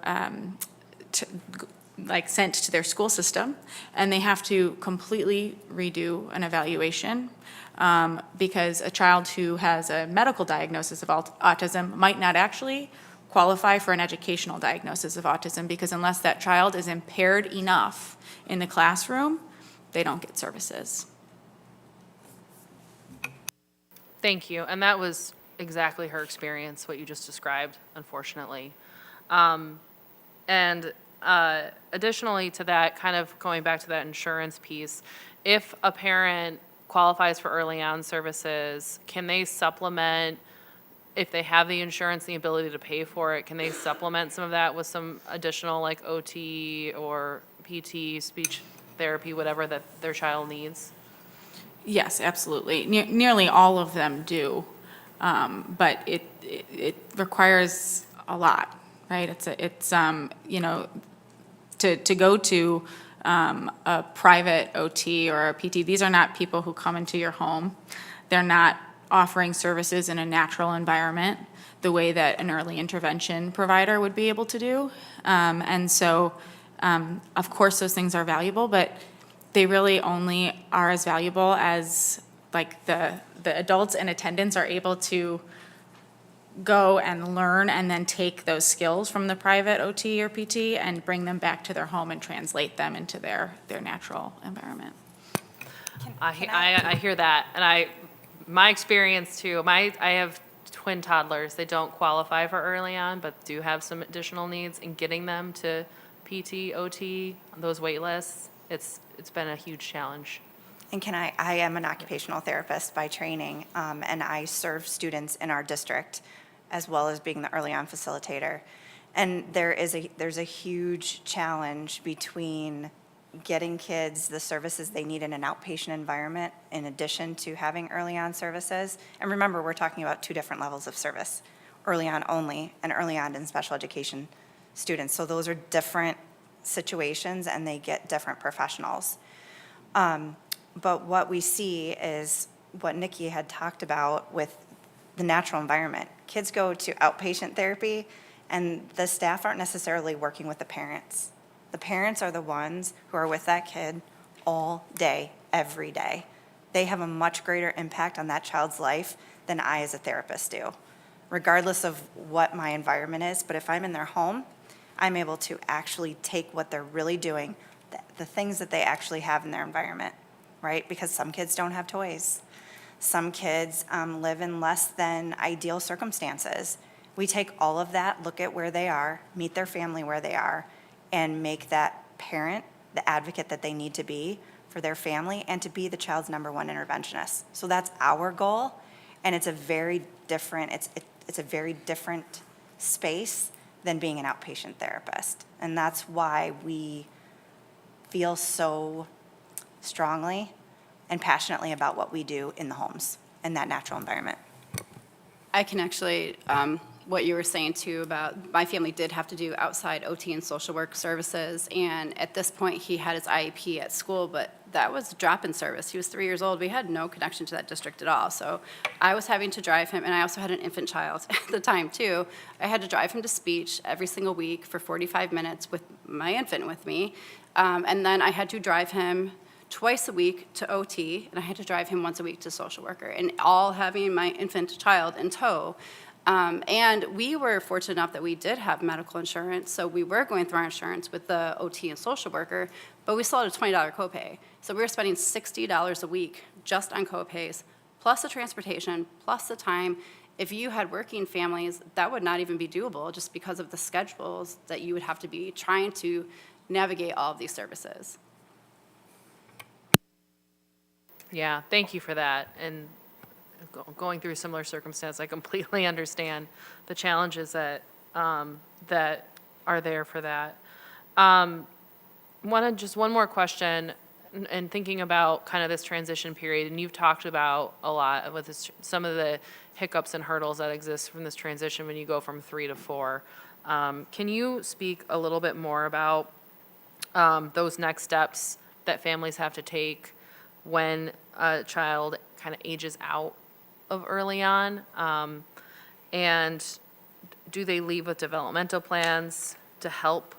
sent to their school system, and they have to completely redo an evaluation. Because a child who has a medical diagnosis of autism might not actually qualify for an educational diagnosis of autism, because unless that child is impaired enough in the classroom, they don't get services. Thank you. And that was exactly her experience, what you just described, unfortunately. And additionally to that, kind of going back to that insurance piece, if a parent qualifies for early on services, can they supplement, if they have the insurance, the ability to pay for it, can they supplement some of that with some additional OT or PT, speech therapy, whatever that their child needs? Yes, absolutely. Nearly all of them do, but it requires a lot, right? It's to go to a private OT or a PT. These are not people who come into your home. They're not offering services in a natural environment the way that an early intervention provider would be able to do. And so, of course, those things are valuable, but they really only are as valuable as like the adults in attendance are able to go and learn and then take those skills from the private OT or PT and bring them back to their home and translate them into their natural environment. I hear that, and my experience too, I have twin toddlers. They don't qualify for early on, but do have some additional needs, and getting them to PT, OT, those wait lists, it's been a huge challenge. And I am an occupational therapist by training, and I serve students in our district, as well as being the early on facilitator. And there's a huge challenge between getting kids the services they need in an outpatient environment in addition to having early on services. And remember, we're talking about two different levels of service, early on only and early on in special education students. So those are different situations and they get different professionals. But what we see is what Nikki had talked about with the natural environment. Kids go to outpatient therapy and the staff aren't necessarily working with the parents. The parents are the ones who are with that kid all day, every day. They have a much greater impact on that child's life than I as a therapist do, regardless of what my environment is. But if I'm in their home, I'm able to actually take what they're really doing, the things that they actually have in their environment, right? Because some kids don't have toys. Some kids live in less than ideal circumstances. We take all of that, look at where they are, meet their family where they are, and make that parent the advocate that they need to be for their family and to be the child's number one interventionist. So that's our goal, and it's a very different, it's a very different space than being an outpatient therapist. And that's why we feel so strongly and passionately about what we do in the homes, in that natural environment. I can actually, what you were saying too about my family did have to do outside OT and social work services. And at this point, he had his IEP at school, but that was drop-in service. He was 3 years old. We had no connection to that district at all. So I was having to drive him, and I also had an infant child at the time too. I had to drive him to speech every single week for 45 minutes with my infant with me. And then I had to drive him twice a week to OT, and I had to drive him once a week to social worker, and all having my infant child in tow. And we were fortunate enough that we did have medical insurance, so we were going through our insurance with the OT and social worker, but we still had a $20 copay. So we were spending $60 a week just on copays, plus the transportation, plus the time. If you had working families, that would not even be doable just because of the schedules that you would have to be trying to navigate all of these services. Yeah, thank you for that. And going through similar circumstances, I completely understand the challenges that that are there for that. Just one more question, and thinking about kind of this transition period, and you've talked about a lot with this, some of the hiccups and hurdles that exist from this transition when you go from 3 to 4. Can you speak a little bit more about those next steps that families have to take when a child kind of ages out of early on? And do they leave with developmental plans to help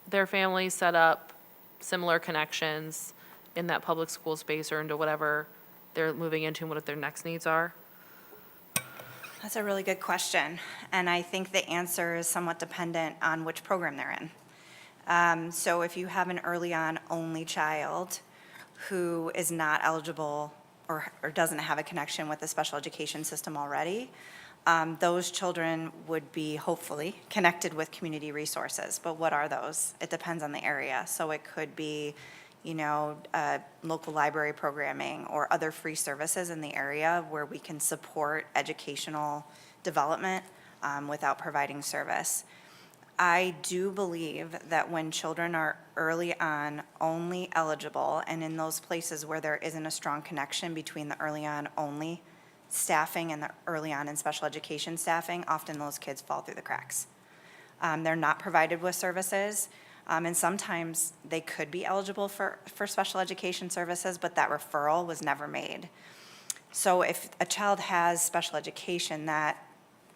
their families set up similar connections in that public school space or into whatever they're moving into and what their next needs are? That's a really good question, and I think the answer is somewhat dependent on which program they're in. So if you have an early on only child who is not eligible or doesn't have a connection with the special education system already, those children would be hopefully connected with community resources. But what are those? It depends on the area. So it could be, local library programming or other free services in the area where we can support educational development without providing service. I do believe that when children are early on only eligible, and in those places where there isn't a strong connection between the early on only staffing and the early on and special education staffing, often those kids fall through the cracks. They're not provided with services, and sometimes they could be eligible for special education services, but that referral was never made. So if a child has special education,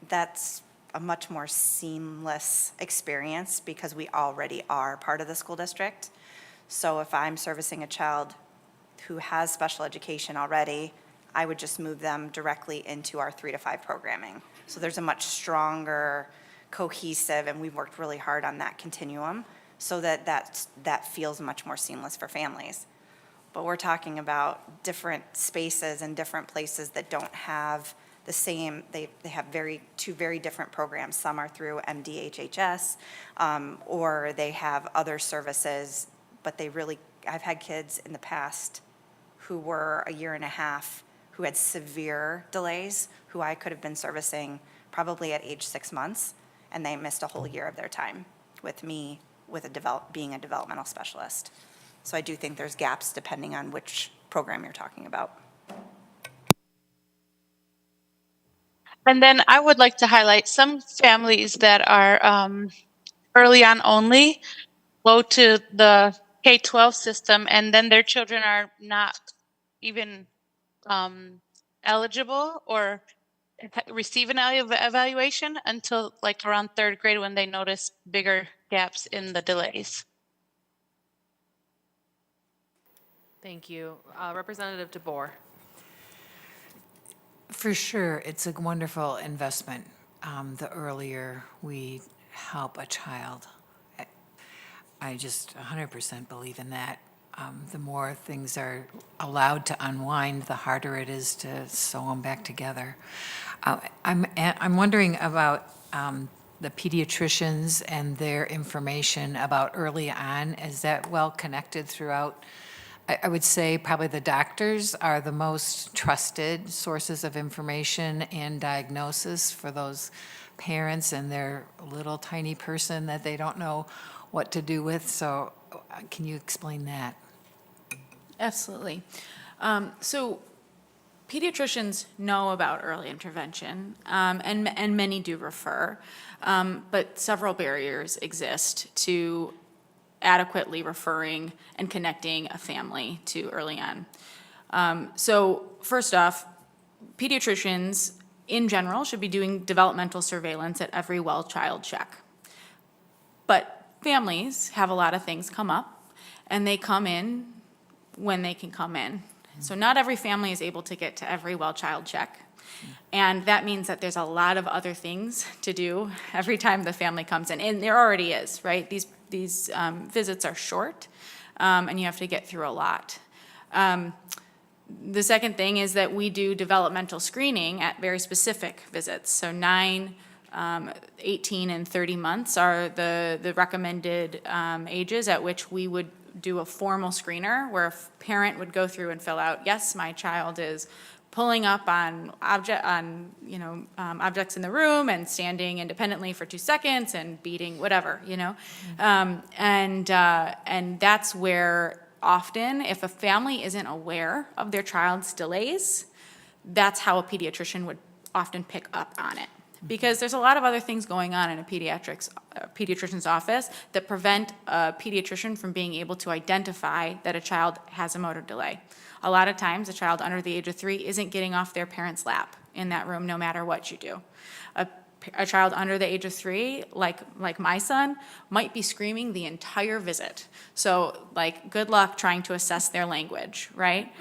that's a much more seamless experience because we already are part of the school district. So if I'm servicing a child who has special education already, I would just move them directly into our 3 to 5 programming. So there's a much stronger, cohesive, and we've worked really hard on that continuum so that feels much more seamless for families. But we're talking about different spaces and different places that don't have the same, they have two very different programs. Some are through MDHHS, or they have other services, but I've had kids in the past who were a year and a half who had severe delays, who I could have been servicing probably at age 6 months, and they missed a whole year of their time with me being a developmental specialist. So I do think there's gaps depending on which program you're talking about. And then I would like to highlight some families that are early on only go to the K-12 system, and then their children are not even eligible or receive an evaluation until like around 3rd grade when they notice bigger gaps in the delays. Thank you. Representative DeBoer. For sure, it's a wonderful investment. The earlier we help a child, I just 100% believe in that. The more things are allowed to unwind, the harder it is to sew them back together. I'm wondering about the pediatricians and their information about early on. Is that well connected throughout? I would say probably the doctors are the most trusted sources of information and diagnosis for those parents and their little tiny person that they don't know what to do with. So can you explain that? Absolutely. So pediatricians know about early intervention, and many do refer, but several barriers exist to adequately referring and connecting a family to early on. So first off, pediatricians in general should be doing developmental surveillance at every well child check. But families have a lot of things come up, and they come in when they can come in. So not every family is able to get to every well child check. And that means that there's a lot of other things to do every time the family comes in. And there already is, right? These visits are short, and you have to get through a lot. The second thing is that we do developmental screening at very specific visits. So 9, 18, and 30 months are the recommended ages at which we would do a formal screener where a parent would go through and fill out, yes, my child is pulling up on objects in the room and standing independently for 2 seconds and beating whatever, and that's where often if a family isn't aware of their child's delays, that's how a pediatrician would often pick up on it. Because there's a lot of other things going on in a pediatrician's office that prevent a pediatrician from being able to identify that a child has a motor delay. A lot of times, a child under the age of 3 isn't getting off their parent's lap in that room, no matter what you do. A child under the age of 3, like my son, might be screaming the entire visit. So, good luck trying to assess their language, right?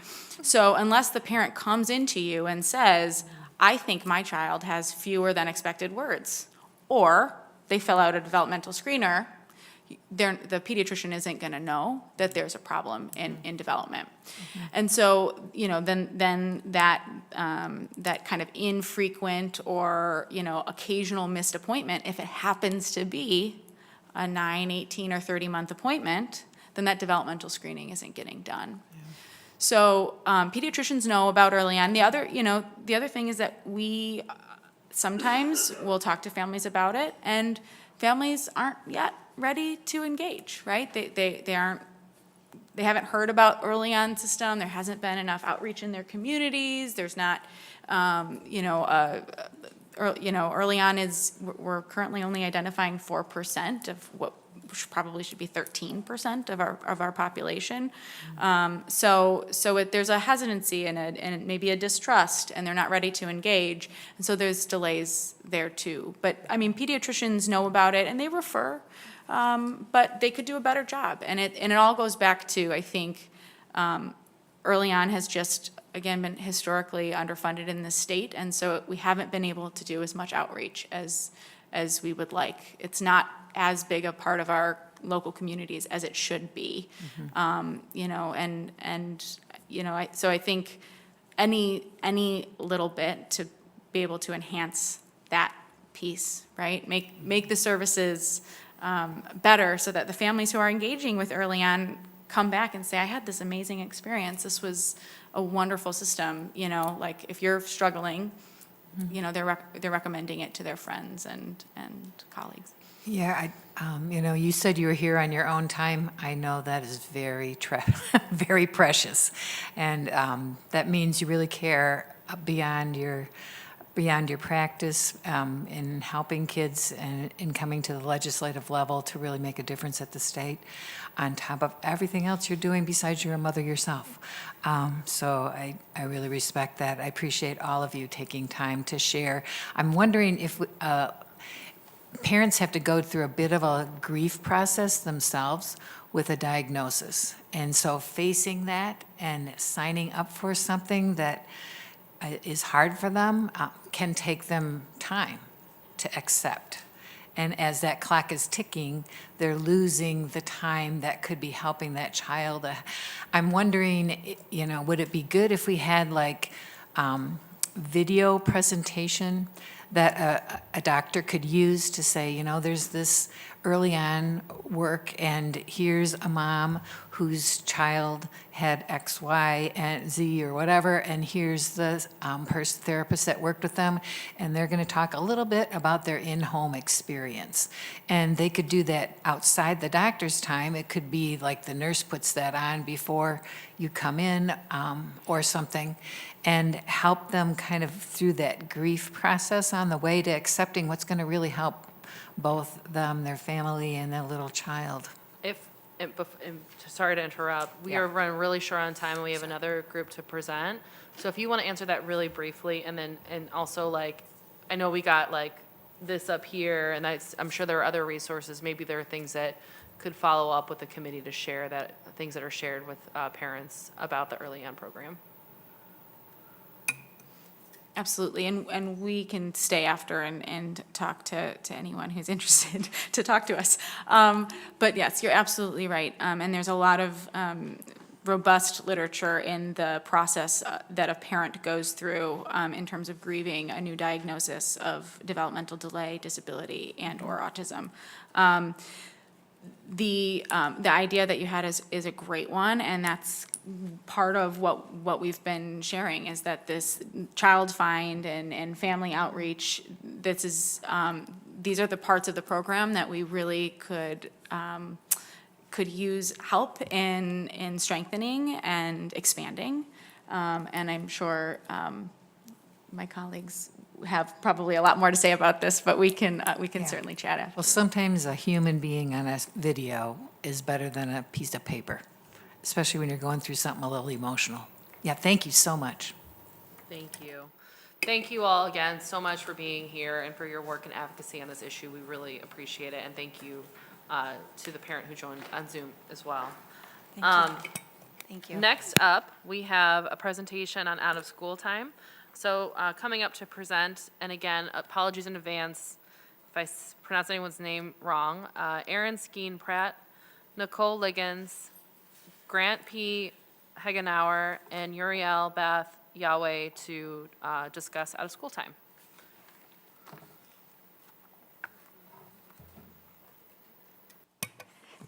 So unless the parent comes into you and says, I think my child has fewer than expected words, or they fill out a developmental screener, the pediatrician isn't going to know that there's a problem in development. Mm-hmm. And so, then that kind of infrequent or, occasional missed appointment, if it happens to be a 9, 18, or 30-month appointment, then that developmental screening isn't getting done. Yeah. So pediatricians know about early on. The other thing is that we sometimes will talk to families about it, and families aren't yet ready to engage, right? They haven't heard about early on system. There hasn't been enough outreach in their communities. There's not, early on we're currently only identifying 4% of what probably should be 13% of our population. There's a hesitancy and maybe a distrust, and they're not ready to engage. And so there's delays there too. But pediatricians know about it and they refer, but they could do a better job. And it all goes back to, I think, Early on has just, again, been historically underfunded in the state, and so we haven't been able to do as much outreach as we would like. It's not as big a part of our local communities as it should be. You know, and you know, so I think any little bit to be able to enhance that piece, right? Make the services better so that the families who are engaging with Early On come back and say, I had this amazing experience. This was a wonderful system. You know, like if you're struggling, you know, they're recommending it to their friends and colleagues. Yeah, you know, you said you were here on your own time. I know that is very, very precious. And that means you really care beyond your practice in helping kids and in coming to the legislative level to really make a difference at the state, on top of everything else you're doing besides you're a mother yourself. So I really respect that. I appreciate all of you taking time to share. I'm wondering if parents have to go through a bit of a grief process themselves with a diagnosis. And so facing that and signing up for something that is hard for them can take them time to accept. And as that clock is ticking, they're losing the time that could be helping that child. I'm wondering, you know, would it be good if we had like video presentation that a doctor could use to say, you know, there's this Early On work, and here's a mom whose child had X, Y, and Z or whatever, and here's the therapist that worked with them, and they're going to talk a little bit about their in-home experience. And they could do that outside the doctor's time. It could be like the nurse puts that on before you come in or something, and help them kind of through that grief process on the way to accepting what's going to really help both them, their family, and their little child. Sorry to interrupt, we are running really short on time, and we have another group to present. So if you want to answer that really briefly, and also like, I know we got like this up here, and I'm sure there are other resources. Maybe there are things that could follow up with the committee to share things that are shared with parents about the Early On program. Absolutely, and we can stay after and talk to anyone who's interested to talk to us. But yes, you're absolutely right, and there's a lot of robust literature in the process that a parent goes through in terms of grieving a new diagnosis of developmental delay, disability, and/or autism. The idea that you had is a great one, and that's part of what we've been sharing, is that this child find and family outreach, these are the parts of the program that we really could use help in strengthening and expanding. And I'm sure my colleagues have probably a lot more to say about this, but we can certainly chat after. Well, sometimes a human being on a video is better than a piece of paper, especially when you're going through something a little emotional. Yeah, thank you so much. Thank you. Thank you all again so much for being here and for your work and advocacy on this issue. We really appreciate it, and thank you to the parent who joined on Zoom as well. Thank you. Next up, we have a presentation on out-of-school time. So coming up to present, and again, apologies in advance if I pronounce anyone's name wrong, Erin Skeen Pratt, Nicole Liggins, Grant P. Hagenauer, and Uriel Beth Yahweh to discuss out-of-school time.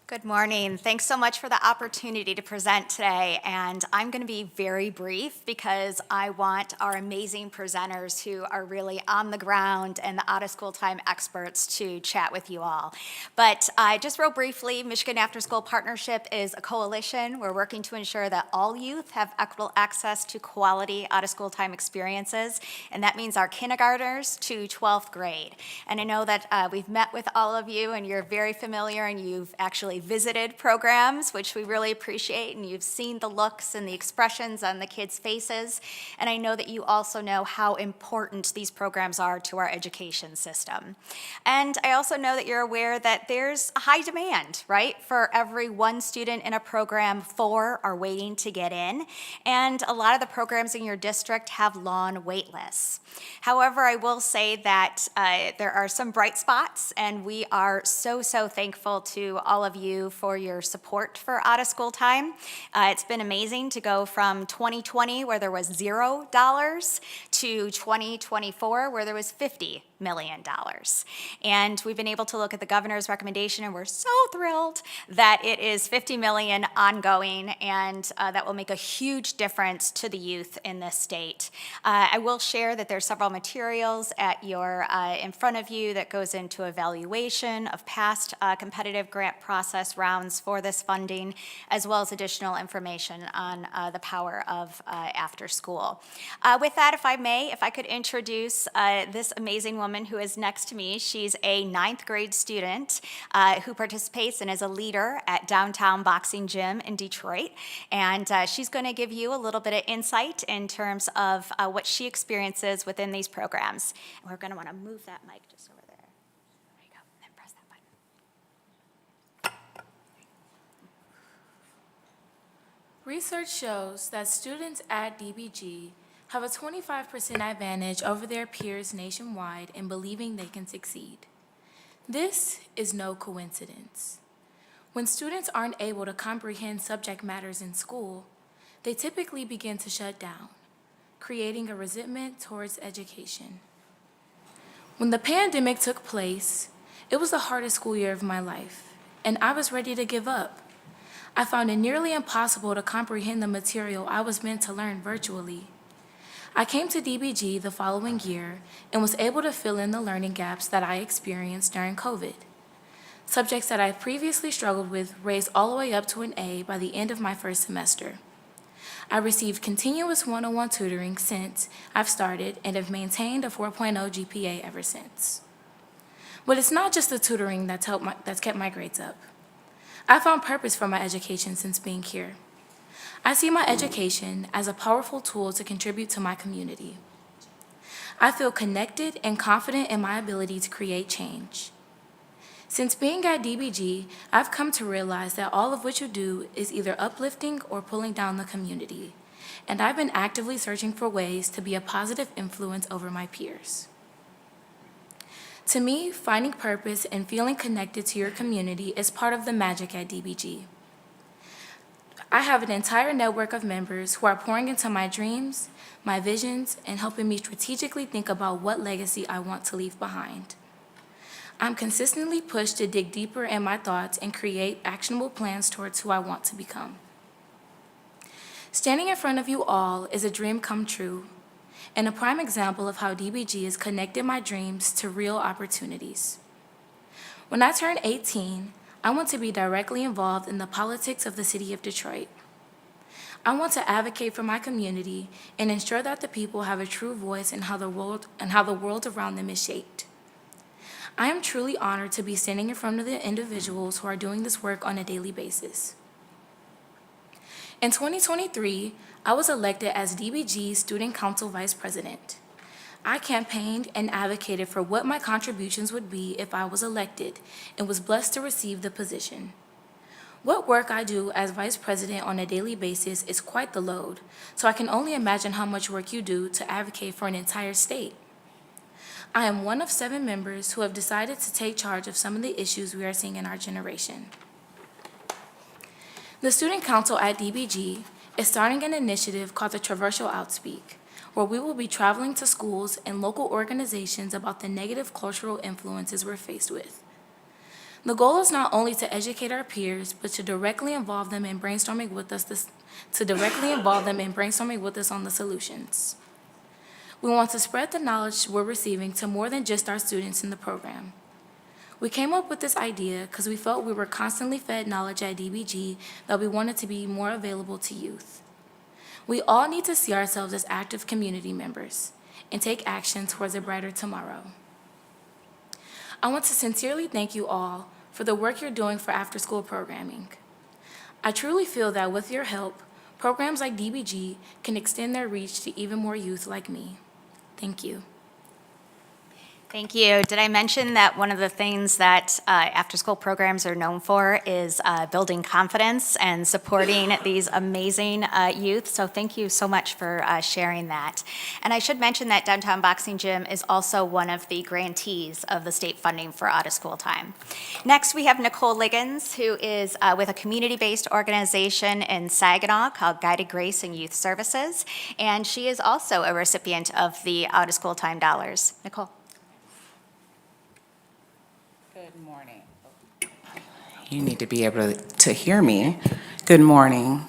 Good morning. Thanks so much for the opportunity to present today. And I'm going to be very brief because I want our amazing presenters who are really on the ground and the out-of-school time experts to chat with you all. But just real briefly, Michigan After School Partnership is a coalition. We're working to ensure that all youth have equitable access to quality out-of-school time experiences. And that means our kindergartners to 12th grade. And I know that we've met with all of you and you're very familiar and you've actually actually visited programs, which we really appreciate, and you've seen the looks and the expressions on the kids' faces. And I know that you also know how important these programs are to our education system. And I also know that you're aware that there's a high demand, right? For every one student in a program, 4 are waiting to get in. And a lot of the programs in your district have long wait lists. However, I will say that there are some bright spots, and we are so thankful to all of you for your support for out of school time. It's been amazing to go from 2020, where there was $0, to 2024, where there was $50 million. And we've been able to look at the governor's recommendation, and we're so thrilled that it is $50 million ongoing, and that will make a huge difference to the youth in this state. I will share that there's several materials at your in front of you that goes into evaluation of past competitive grant process rounds for this funding, as well as additional information on the power of after school. With that, if I may, if I could introduce this amazing woman who is next to me. She's a 9th grade student who participates and is a leader at Downtown Boxing Gym in Detroit. And she's going to give you a little bit of insight in terms of what she experiences within these programs. And we're going to want to move that mic just over there. There you go. And then press that button. Research shows that students at DBG have a 25% advantage over their peers nationwide in believing they can succeed. This is no coincidence. When students aren't able to comprehend subject matters in school, they typically begin to shut down, creating a resentment towards education. When the pandemic took place, it was the hardest school year of my life, and I was ready to give up. I found it nearly impossible to comprehend the material I was meant to learn virtually. I came to DBG the following year and was able to fill in the learning gaps that I experienced during COVID. Subjects that I previously struggled with raised all the way up to an A by the end of my first semester. I received continuous one-on-one tutoring since I've started and have maintained a 4.0 GPA ever since. But it's not just the tutoring that's kept my grades up. I found purpose for my education since being here. I see my education as a powerful tool to contribute to my community. I feel connected and confident in my ability to create change. Since being at DBG, I've come to realize that all of what you do is either uplifting or pulling down the community, and I've been actively searching for ways to be a positive influence over my peers. To me, finding purpose and feeling connected to your community is part of the magic at DBG. I have an entire network of members who are pouring into my dreams, my visions, and helping me strategically think about what legacy I want to leave behind. I'm consistently pushed to dig deeper in my thoughts and create actionable plans towards who I want to become. Standing in front of you all is a dream come true, and a prime example of how DBG has connected my dreams to real opportunities. When I turned 18, I want to be directly involved in the politics of the city of Detroit. I want to advocate for my community and ensure that the people have a true voice in how the world around them is shaped. I am truly honored to be standing in front of the individuals who are doing this work on a daily basis. In 2023, I was elected as DBG's Student Council Vice President. I campaigned and advocated for what my contributions would be if I was elected and was blessed to receive the position. What work I do as Vice President on a daily basis is quite the load, so I can only imagine how much work you do to advocate for an entire state. I am one of 7 members who have decided to take charge of some of the issues we are seeing in our generation. The Student Council at DBG is starting an initiative called the Traversal Outspeak, where we will be traveling to schools and local organizations about the negative cultural influences we're faced with. The goal is not only to educate our peers, but to directly involve them in brainstorming with us on the solutions. We want to spread the knowledge we're receiving to more than just our students in the program. We came up with this idea because we felt we were constantly fed knowledge at DBG that we wanted to be more available to youth. We all need to see ourselves as active community members and take action towards a brighter tomorrow. I want to sincerely thank you all for for the work you're doing for after-school programming. I truly feel that with your help, programs like DBG can extend their reach to even more youth like me. Thank you. Thank you. Did I mention that one of the things that after-school programs are known for is building confidence and supporting these amazing youth? So thank you so much for sharing that. And I should mention that Downtown Boxing Gym is also one of the grantees of the state funding for out-of-school time. Next, we have Nicole Liggins, who is with a community-based organization in Saginaw called Guided Grace and Youth Services, and she is also a recipient of the out-of-school time dollars. Nicole. Good morning. You need to be able to hear me. Good morning.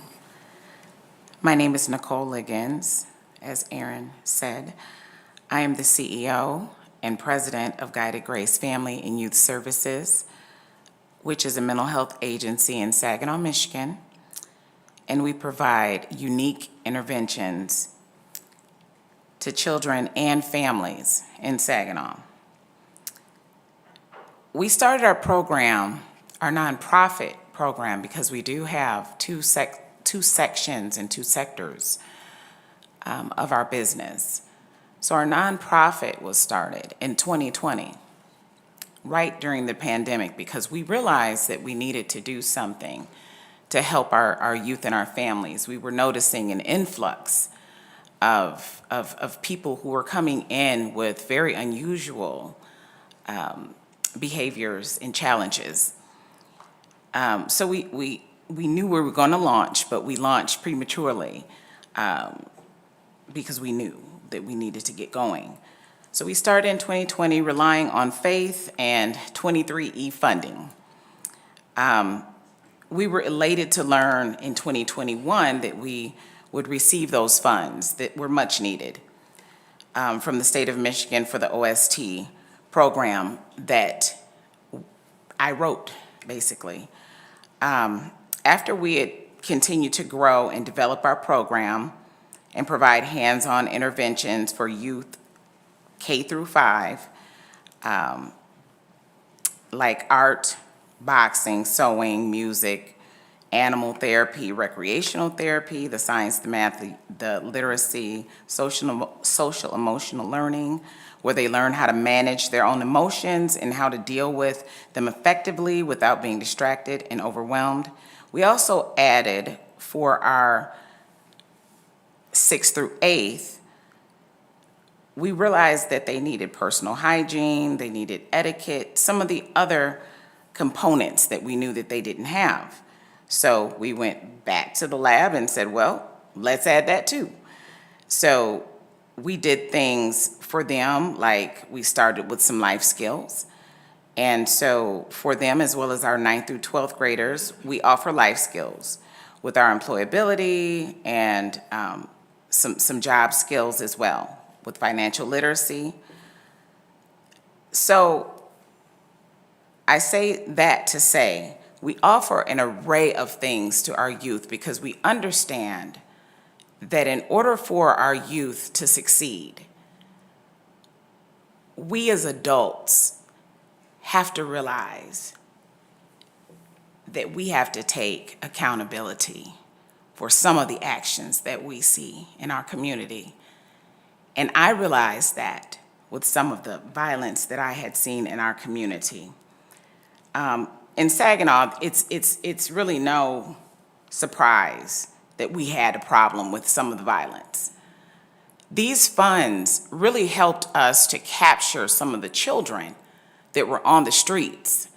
My name is Nicole Liggins, as Aaron said. I am the CEO and president of Guided Grace Family and Youth Services, which is a mental health agency in Saginaw, Michigan. And we provide unique interventions to children and families in Saginaw. We started our program, our nonprofit program, because we do have two sections and two sectors of our business. So our nonprofit was started in 2020, right during the pandemic, because we realized that we needed to do something to help our youth and our families. We were noticing an influx of people who were coming in with very unusual behaviors and challenges. So we knew we were going to launch, but we launched prematurely because we knew that we needed to get going. So we started in 2020 relying on faith and 23E funding. We were elated to learn in 2021 that we would receive those funds that were much needed from the state of Michigan for the OST program that I wrote, basically. After we had continued to grow and develop our program and provide hands-on interventions for youth K through 5, like art, boxing, sewing, music, animal therapy, recreational therapy, the science, the math, the literacy, social emotional learning, where they learn how to manage their own emotions and how to deal with them effectively without being distracted and overwhelmed. We also added for our 6th through 8th, we realized that they needed personal hygiene, they needed etiquette, some of the other components that we knew that they didn't have. So we went back to the lab and said, well, let's add that too. So we did things for them, like we started with some life skills. And so for them, as well as our 9th through 12th graders, we offer life skills with our employability and some job skills as well, with financial literacy. So I say that to say, we offer an array of things to our youth because we understand that in order for our youth to succeed, we as adults have to realize that we have to take accountability for some of the actions that we see in our community. And I realized that with some of the violence that I had seen in our community. In Saginaw, it's really no surprise that we had a problem with some of the violence. These funds really helped us to capture some of the children that were on the streets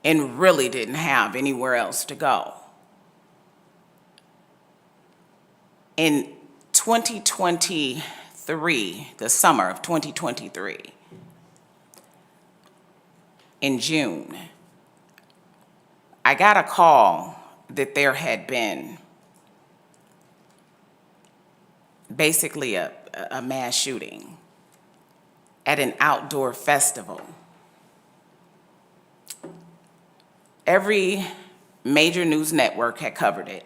and really didn't have anywhere else to go. In 2023, the summer of 2023, in June, I got a call that there had been basically a mass shooting at an outdoor festival. Every major news network had covered it.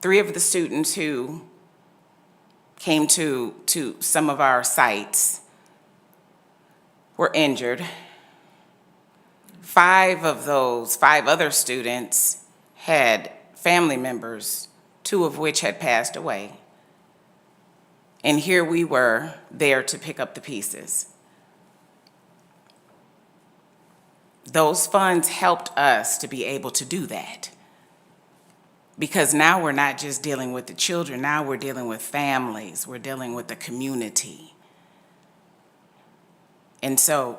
3 of the students who came to some of our sites were injured. 5 of those 5 other students had family members, 2 of which had passed away. And here we were there to pick up the pieces. Those funds helped us to be able to do that. Because now we're not just dealing with the children, now we're dealing with families, we're dealing with the community. And so,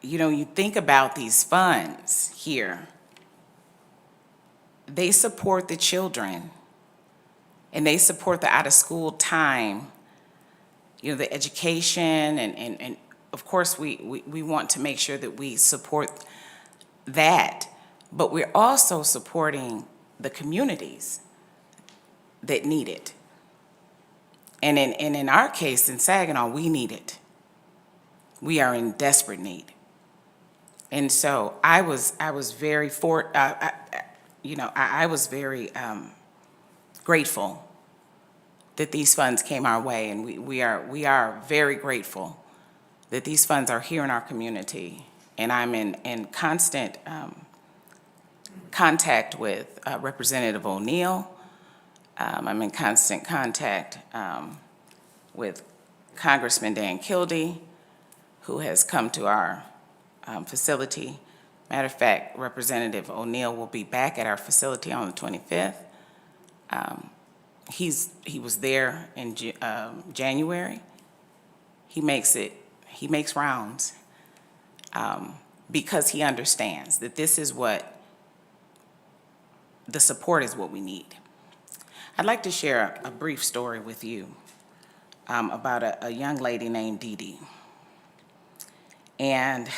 you know, you think about these funds here, they support the children and they support the out-of-school time, you know, the education, and of course we want to make sure that we support that, but we're also supporting the communities that need it. And in our case, in Saginaw, we need it. We are in desperate need. And so I was very grateful that these funds came our way, and we are very grateful that these funds are here in our community. And I'm in constant contact with Representative O'Neill. I'm in constant contact with Congressman Dan Kildee, who has come to our facility. Matter of fact, Representative O'Neill will be back at our facility on the 25th. He was there in January. He makes rounds because he understands that this is what the support is what we need. I'd like to share a brief story with you about a young lady named Dee Dee. And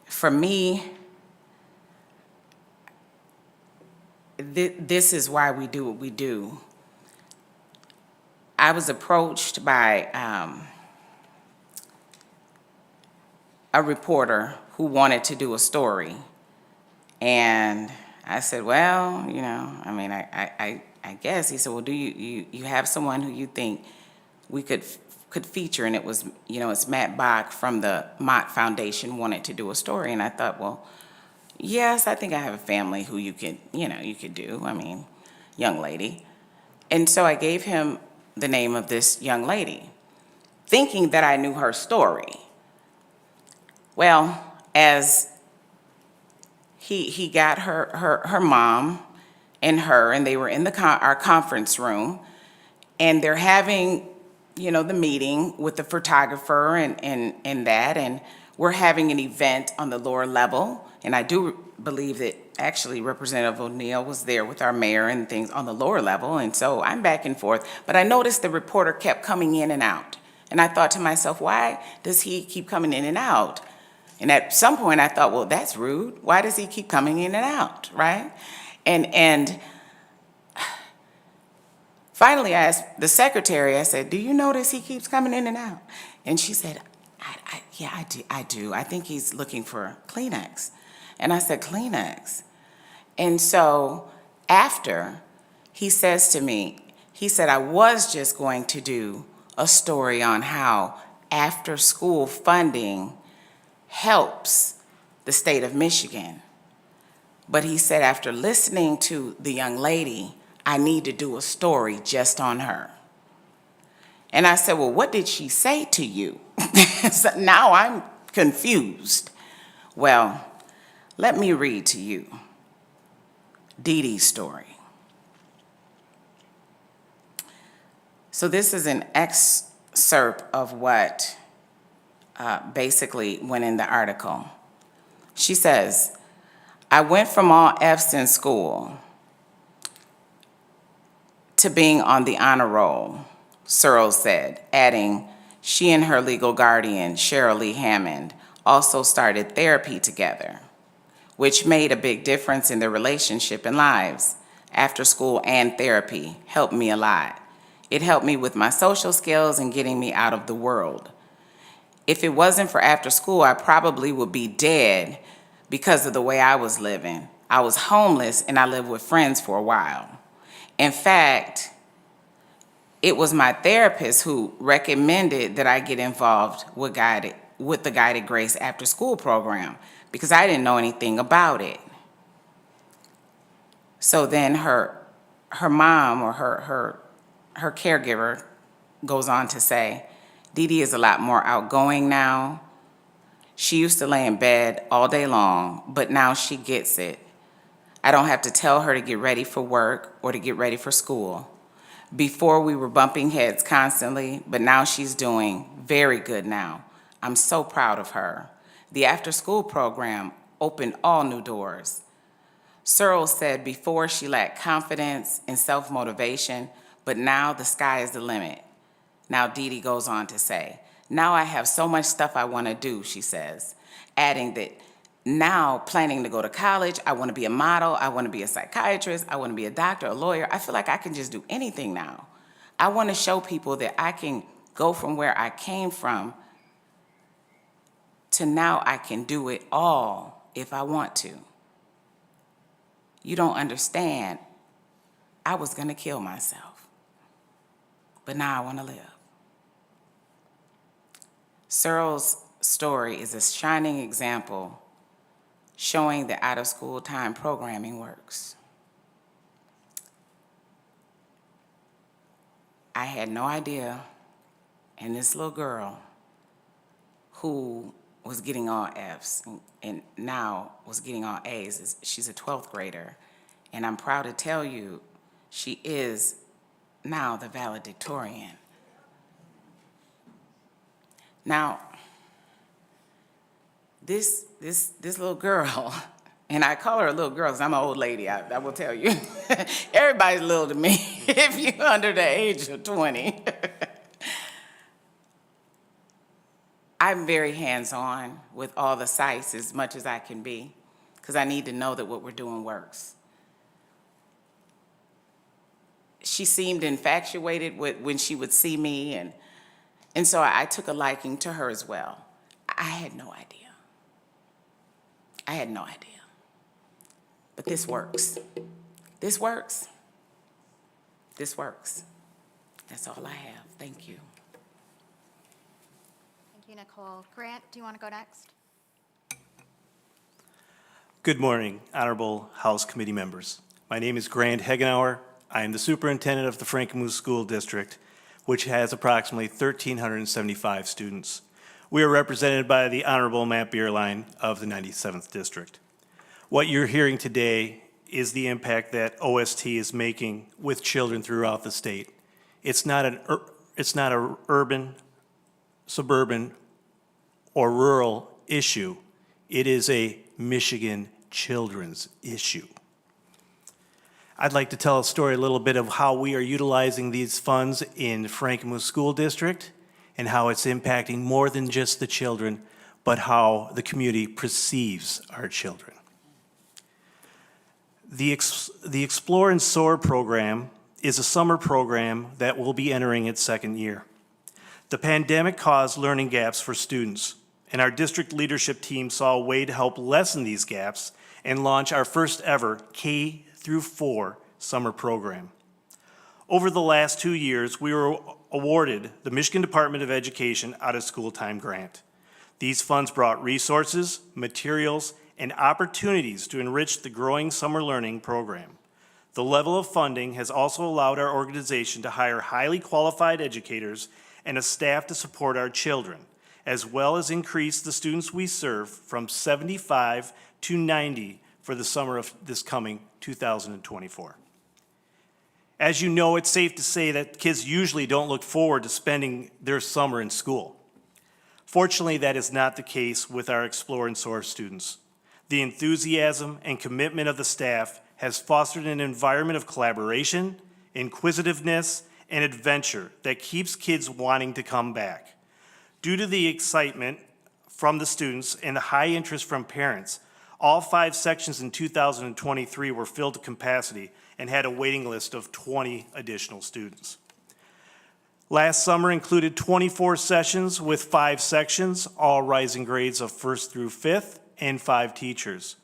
for me, this is why we do what we do. I was approached by a reporter who wanted to do a story. And I said, well, you know, I mean, I guess. He said, well, do you have someone who you think we could feature? And it was, you know, it's Matt Bach from the Mott Foundation wanted to do a story. And I thought, well, yes, I think I have a family who you could do. I mean, young lady. And so I gave him the name of this young lady, thinking that I knew her story. Well, as he got her mom and her, and they were in our conference room, and they're having, you know, the meeting with the photographer and that, and we're having an event on the lower level, and I do believe that actually Representative O'Neill was there with our mayor and things on the lower level, and so I'm back and forth, but I noticed the reporter kept coming in and out, and I thought to myself, why does he keep coming in and out? And at some point I thought, well, that's rude. Why does he keep coming in and out, right? And finally I asked the secretary, I said, do you notice he keeps coming in and out? And she said, yeah, I do. I think he's looking for Kleenex. And I said, Kleenex? And so after, he says to me, he said, I was just going to do a story on how after school funding helps the state of Michigan. But he said, after listening to the young lady, I need to do a story just on her. And I said, well, what did she say to you? So now I'm confused. Well, let me read to you Dee Dee's story. So this is an excerpt of what basically went in the article. She says, I went from all F's in school to being on the honor roll, Searle said, adding, she and her legal guardian, Cheryl Lee Hammond, also started therapy together, which made a big difference in their relationship and lives. After school and therapy helped me a lot. It helped me with my social skills and getting me out of the world. If it wasn't for after school, I probably would be dead because of the way I was living. I was homeless and I lived with friends for a while. In fact, it was my therapist who recommended that I get involved with the Guided Grace after school program because I didn't know anything about it. So then her mom or her caregiver goes on to say, Dee Dee is a lot more outgoing now. She used to lay in bed all day long, but now she gets it. I don't have to tell her to get ready for work or to get ready for school. Before we were bumping heads constantly, but now she's doing very good now. I'm so proud of her. The after-school program opened all new doors. Searle said before she lacked confidence and self-motivation, but now the sky is the limit. Now Dee Dee goes on to say, now I have so much stuff I want to do, she says, adding that now planning to go to college, I want to be a model, I want to be a psychiatrist, I want to be a doctor, a lawyer. I feel like I can just do anything now. I want to show people that I can go from where I came from to now I can do it all if I want to. You don't understand. I was going to kill myself, but now I want to live. Searle's story is a shining example showing that out-of-school time programming works. I had no idea, and this little girl who was getting all Fs and now was getting all As, she's a 12th grader, and I'm proud to tell you she is now the valedictorian. Now, this little girl, and I call her a little girl because I'm an old lady, I will tell you. Everybody's little to me if you're under the age of 20. I'm very hands-on with all the sites as much as I can be because I need to know that what we're doing works. She seemed infatuated when she would see me, and so I took a liking to her as well. I had no idea. But this works. This works. This works. That's all I have. Thank you. Thank you, Nicole. Grant, do you want to go next? Good morning, honorable House committee members. My name is Grant Hegenauer. I am the superintendent of the Frankenmuth School District, which has approximately 1,375 students. We are represented by the Honorable Matt Bierlein of the 97th District. What you're hearing today is the impact that OST is making with children throughout the state. It's not an urban, suburban, or rural issue. It is a Michigan children's issue. I'd like to tell a story a little bit of how we are utilizing these funds in Frankenmuth School District and how it's impacting more than just the children, but how the community perceives our children. The Explore and Soar program is a summer program that will be entering its second year. The pandemic caused learning gaps for students, and our district leadership team saw a way to help lessen these gaps and launch our first ever K-4 summer program. Over the last 2 years, we were awarded the Michigan Department of Education Out-of-School Time Grant. These funds brought resources, materials, and opportunities to enrich the growing summer learning program. The level of funding has also allowed our organization to hire highly qualified educators and a staff to support our children, as well as increase the students we serve from 75 to 90 for the summer of this coming 2024. As you know, it's safe to say that kids usually don't look forward to spending their summer in school. Fortunately, that is not the case with our Explore and Soar students. The enthusiasm and commitment of the staff has fostered an environment of collaboration, inquisitiveness, and adventure that keeps kids wanting to come back. Due to the excitement from the students and the high interest from parents, all 5 sections in 2023 were filled to capacity and had a waiting list of 20 additional students. Last summer included 24 sessions with 5 sections, all rising grades of 1st through 5th, and 5 teachers.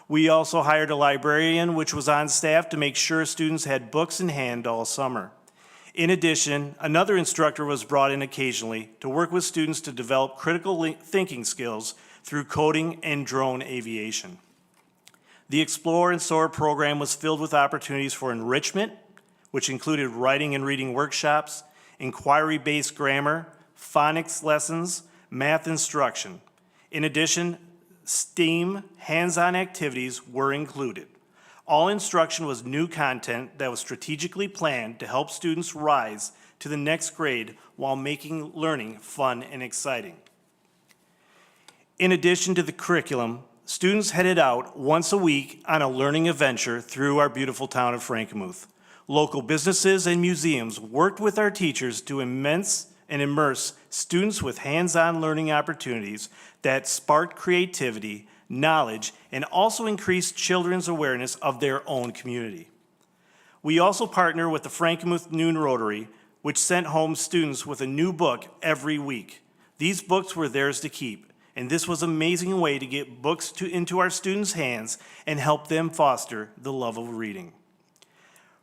We also hired a librarian, which was on staff to make sure students had books in hand all summer. In addition, another instructor was brought in occasionally to work with students to develop critical thinking skills through coding and drone aviation. The Explore and Soar program was filled with opportunities for enrichment, which included writing and reading workshops, inquiry-based grammar, phonics lessons, math instruction. In addition, STEAM hands-on activities were included. All instruction was new content that was strategically planned to help students rise to the next grade while making learning fun and exciting. In addition to the curriculum, students headed out once a week on a learning adventure through our beautiful town of Frankenmuth. Local businesses and museums worked with our teachers to immerse students with hands-on learning opportunities that sparked creativity, knowledge, and also increased children's awareness of their own community. We also partner with the Frankenmuth Noon Rotary, which sent home students with a new book every week. These books were theirs to keep, and this was an amazing way to get books into our students' hands and help them foster the love of reading.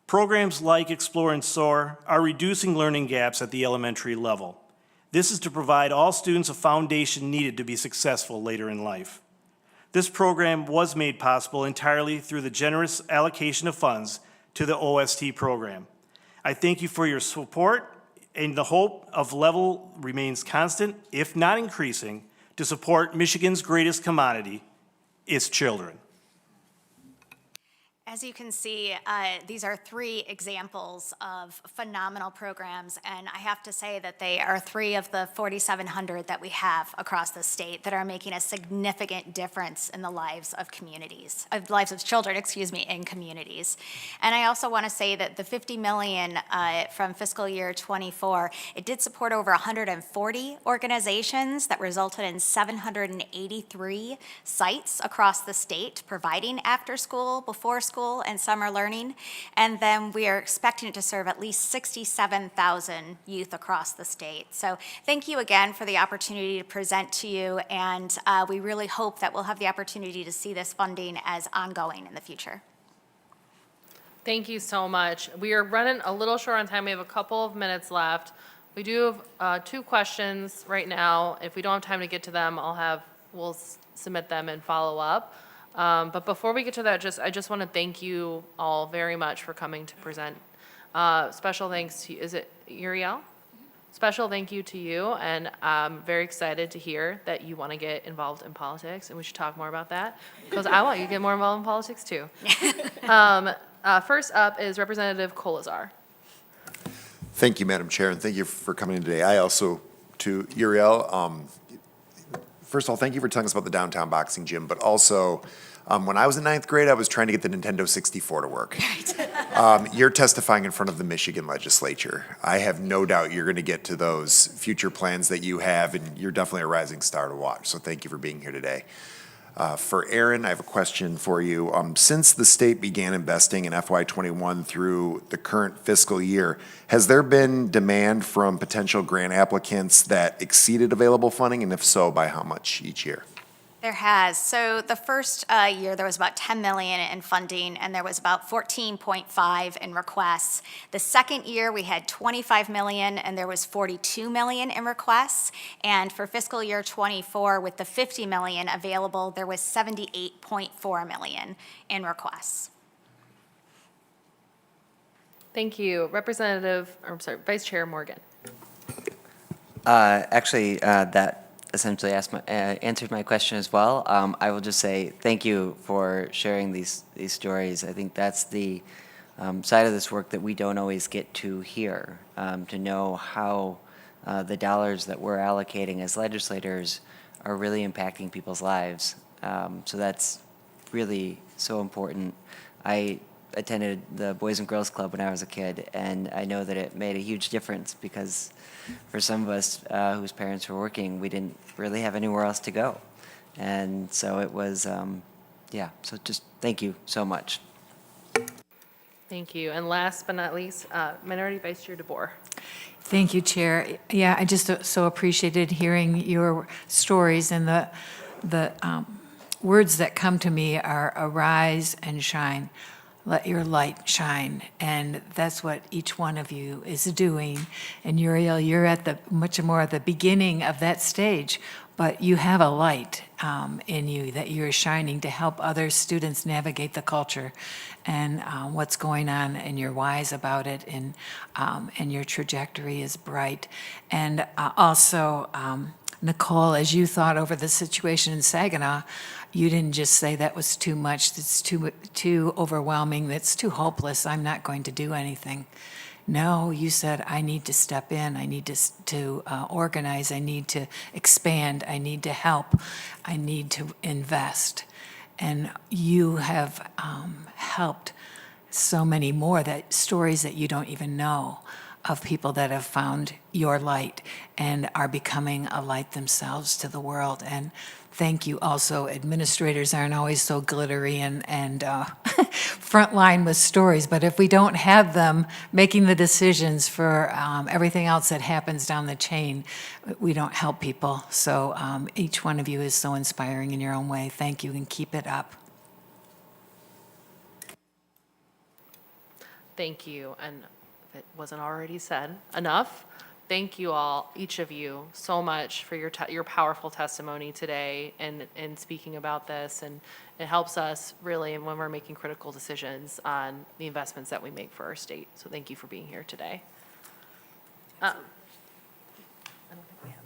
Programs like Explore and Soar are reducing learning gaps at the elementary level. This is to provide all students a foundation needed to be successful later in life. This program was made possible entirely through the generous allocation of funds to the OST program. I thank you for your support, and the hope of level remains constant, if not increasing, to support Michigan's greatest commodity, its children. As you can see, these are three examples of phenomenal programs, and I have to say that they are three of the 4,700 that we have across the state that are making a significant difference in the lives of communities, lives of children, in communities. And I also want to say that the $50 million from fiscal year '24, it did support over 140 organizations that resulted in 783 sites across the state providing after school, before school, and summer learning, and then we are expecting it to serve at least 67,000 youth across the state. So thank you again for the opportunity to present to you, and we really hope that we'll have the opportunity to see this funding as ongoing in the future. Thank you so much. We are running a little short on time. We have a couple of minutes left. We do have 2 questions right now. If we don't have time to get to them, we'll submit them and follow up. But before we get to that, I just want to thank you all very much for coming to present. Special thanks to, is it Uriel? Special thank you to you, and I'm very excited to hear that you want to get involved in politics, and we should talk more about that, because I want you to get more involved in politics too. First up is Representative Kolazar. Thank you, Madam Chair, and thank you for coming in today. I also, to Uriel, first of all, thank you for telling us about the downtown boxing gym, but also, when I was in 9th grade, I was trying to get the Nintendo 64 to work. You're testifying in front of the Michigan legislature. I have no doubt you're going to get to those future plans that you have, and you're definitely a rising star to watch, so thank you for being here today. For Aaron, I have a question for you. Since the state began investing in FY21 through the current fiscal year, has there been demand from potential grant applicants that exceeded available funding, and if so, by how much each year? There has. So the first year, there was about $10 million in funding, and there was about $14.5 in requests. The second year, we had $25 million, and there was $42 million in requests. And for fiscal year '24, with the $50 million available, there was $78.4 million in requests. Thank you. Vice Chair Morgan. That essentially answered my question as well. I will just say thank you for sharing these stories. I think that's the side of this work that we don't always get to hear, to know how the dollars that we're allocating as legislators are really impacting people's lives. So that's really so important. I attended the Boys and Girls Club when I was a kid, and I know that it made a huge difference because for some of us whose parents were working, we didn't really have anywhere else to go. And so it was, so just thank you so much. Thank you. And last but not least, Minority Vice Chair DeBoer. Thank you, Chair. Yeah, I just so appreciated hearing your stories, and the words that come to me are arise and shine. let your light shine. And that's what each one of you is doing. And Uriel, you're at the much more at the beginning of that stage, but you have a light in you that you're shining to help other students navigate the culture and what's going on, and you're wise about it, and your trajectory is bright. And also, Nicole, as you thought over the situation in Saginaw, you didn't just say that was too much, that's too overwhelming, that's too hopeless, I'm not going to do anything. No, you said, I need to step in, I need to organize, I need to expand, I need to help, I need to invest. And you have helped so many more, that stories that you don't even know, of people that have found your light and are becoming a light themselves to the world. And thank you also. Administrators aren't always so glittery and frontline with stories, but if we don't have them making the decisions for everything else that happens down the chain, we don't help people. So each one of you is so inspiring in your own way. Thank you, and keep it up. Thank you, and if it wasn't already said enough, thank you all, each of you, so much for your powerful testimony today and speaking about this, and it helps us really when we're making critical decisions on the investments that we make for our state. So thank you for being here today. I don't think we have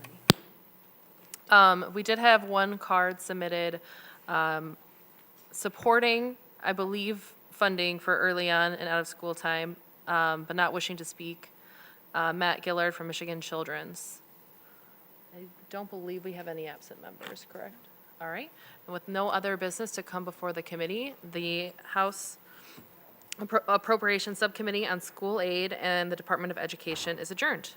any. We did have one card submitted supporting, I believe, funding for early on and out of school time, but not wishing to speak. Matt Gillard from Michigan Children's. I don't believe we have any absent members, correct? All right. And with no other business to come before the committee, the House Appropriations Subcommittee on School Aid and the Department of Education is adjourned.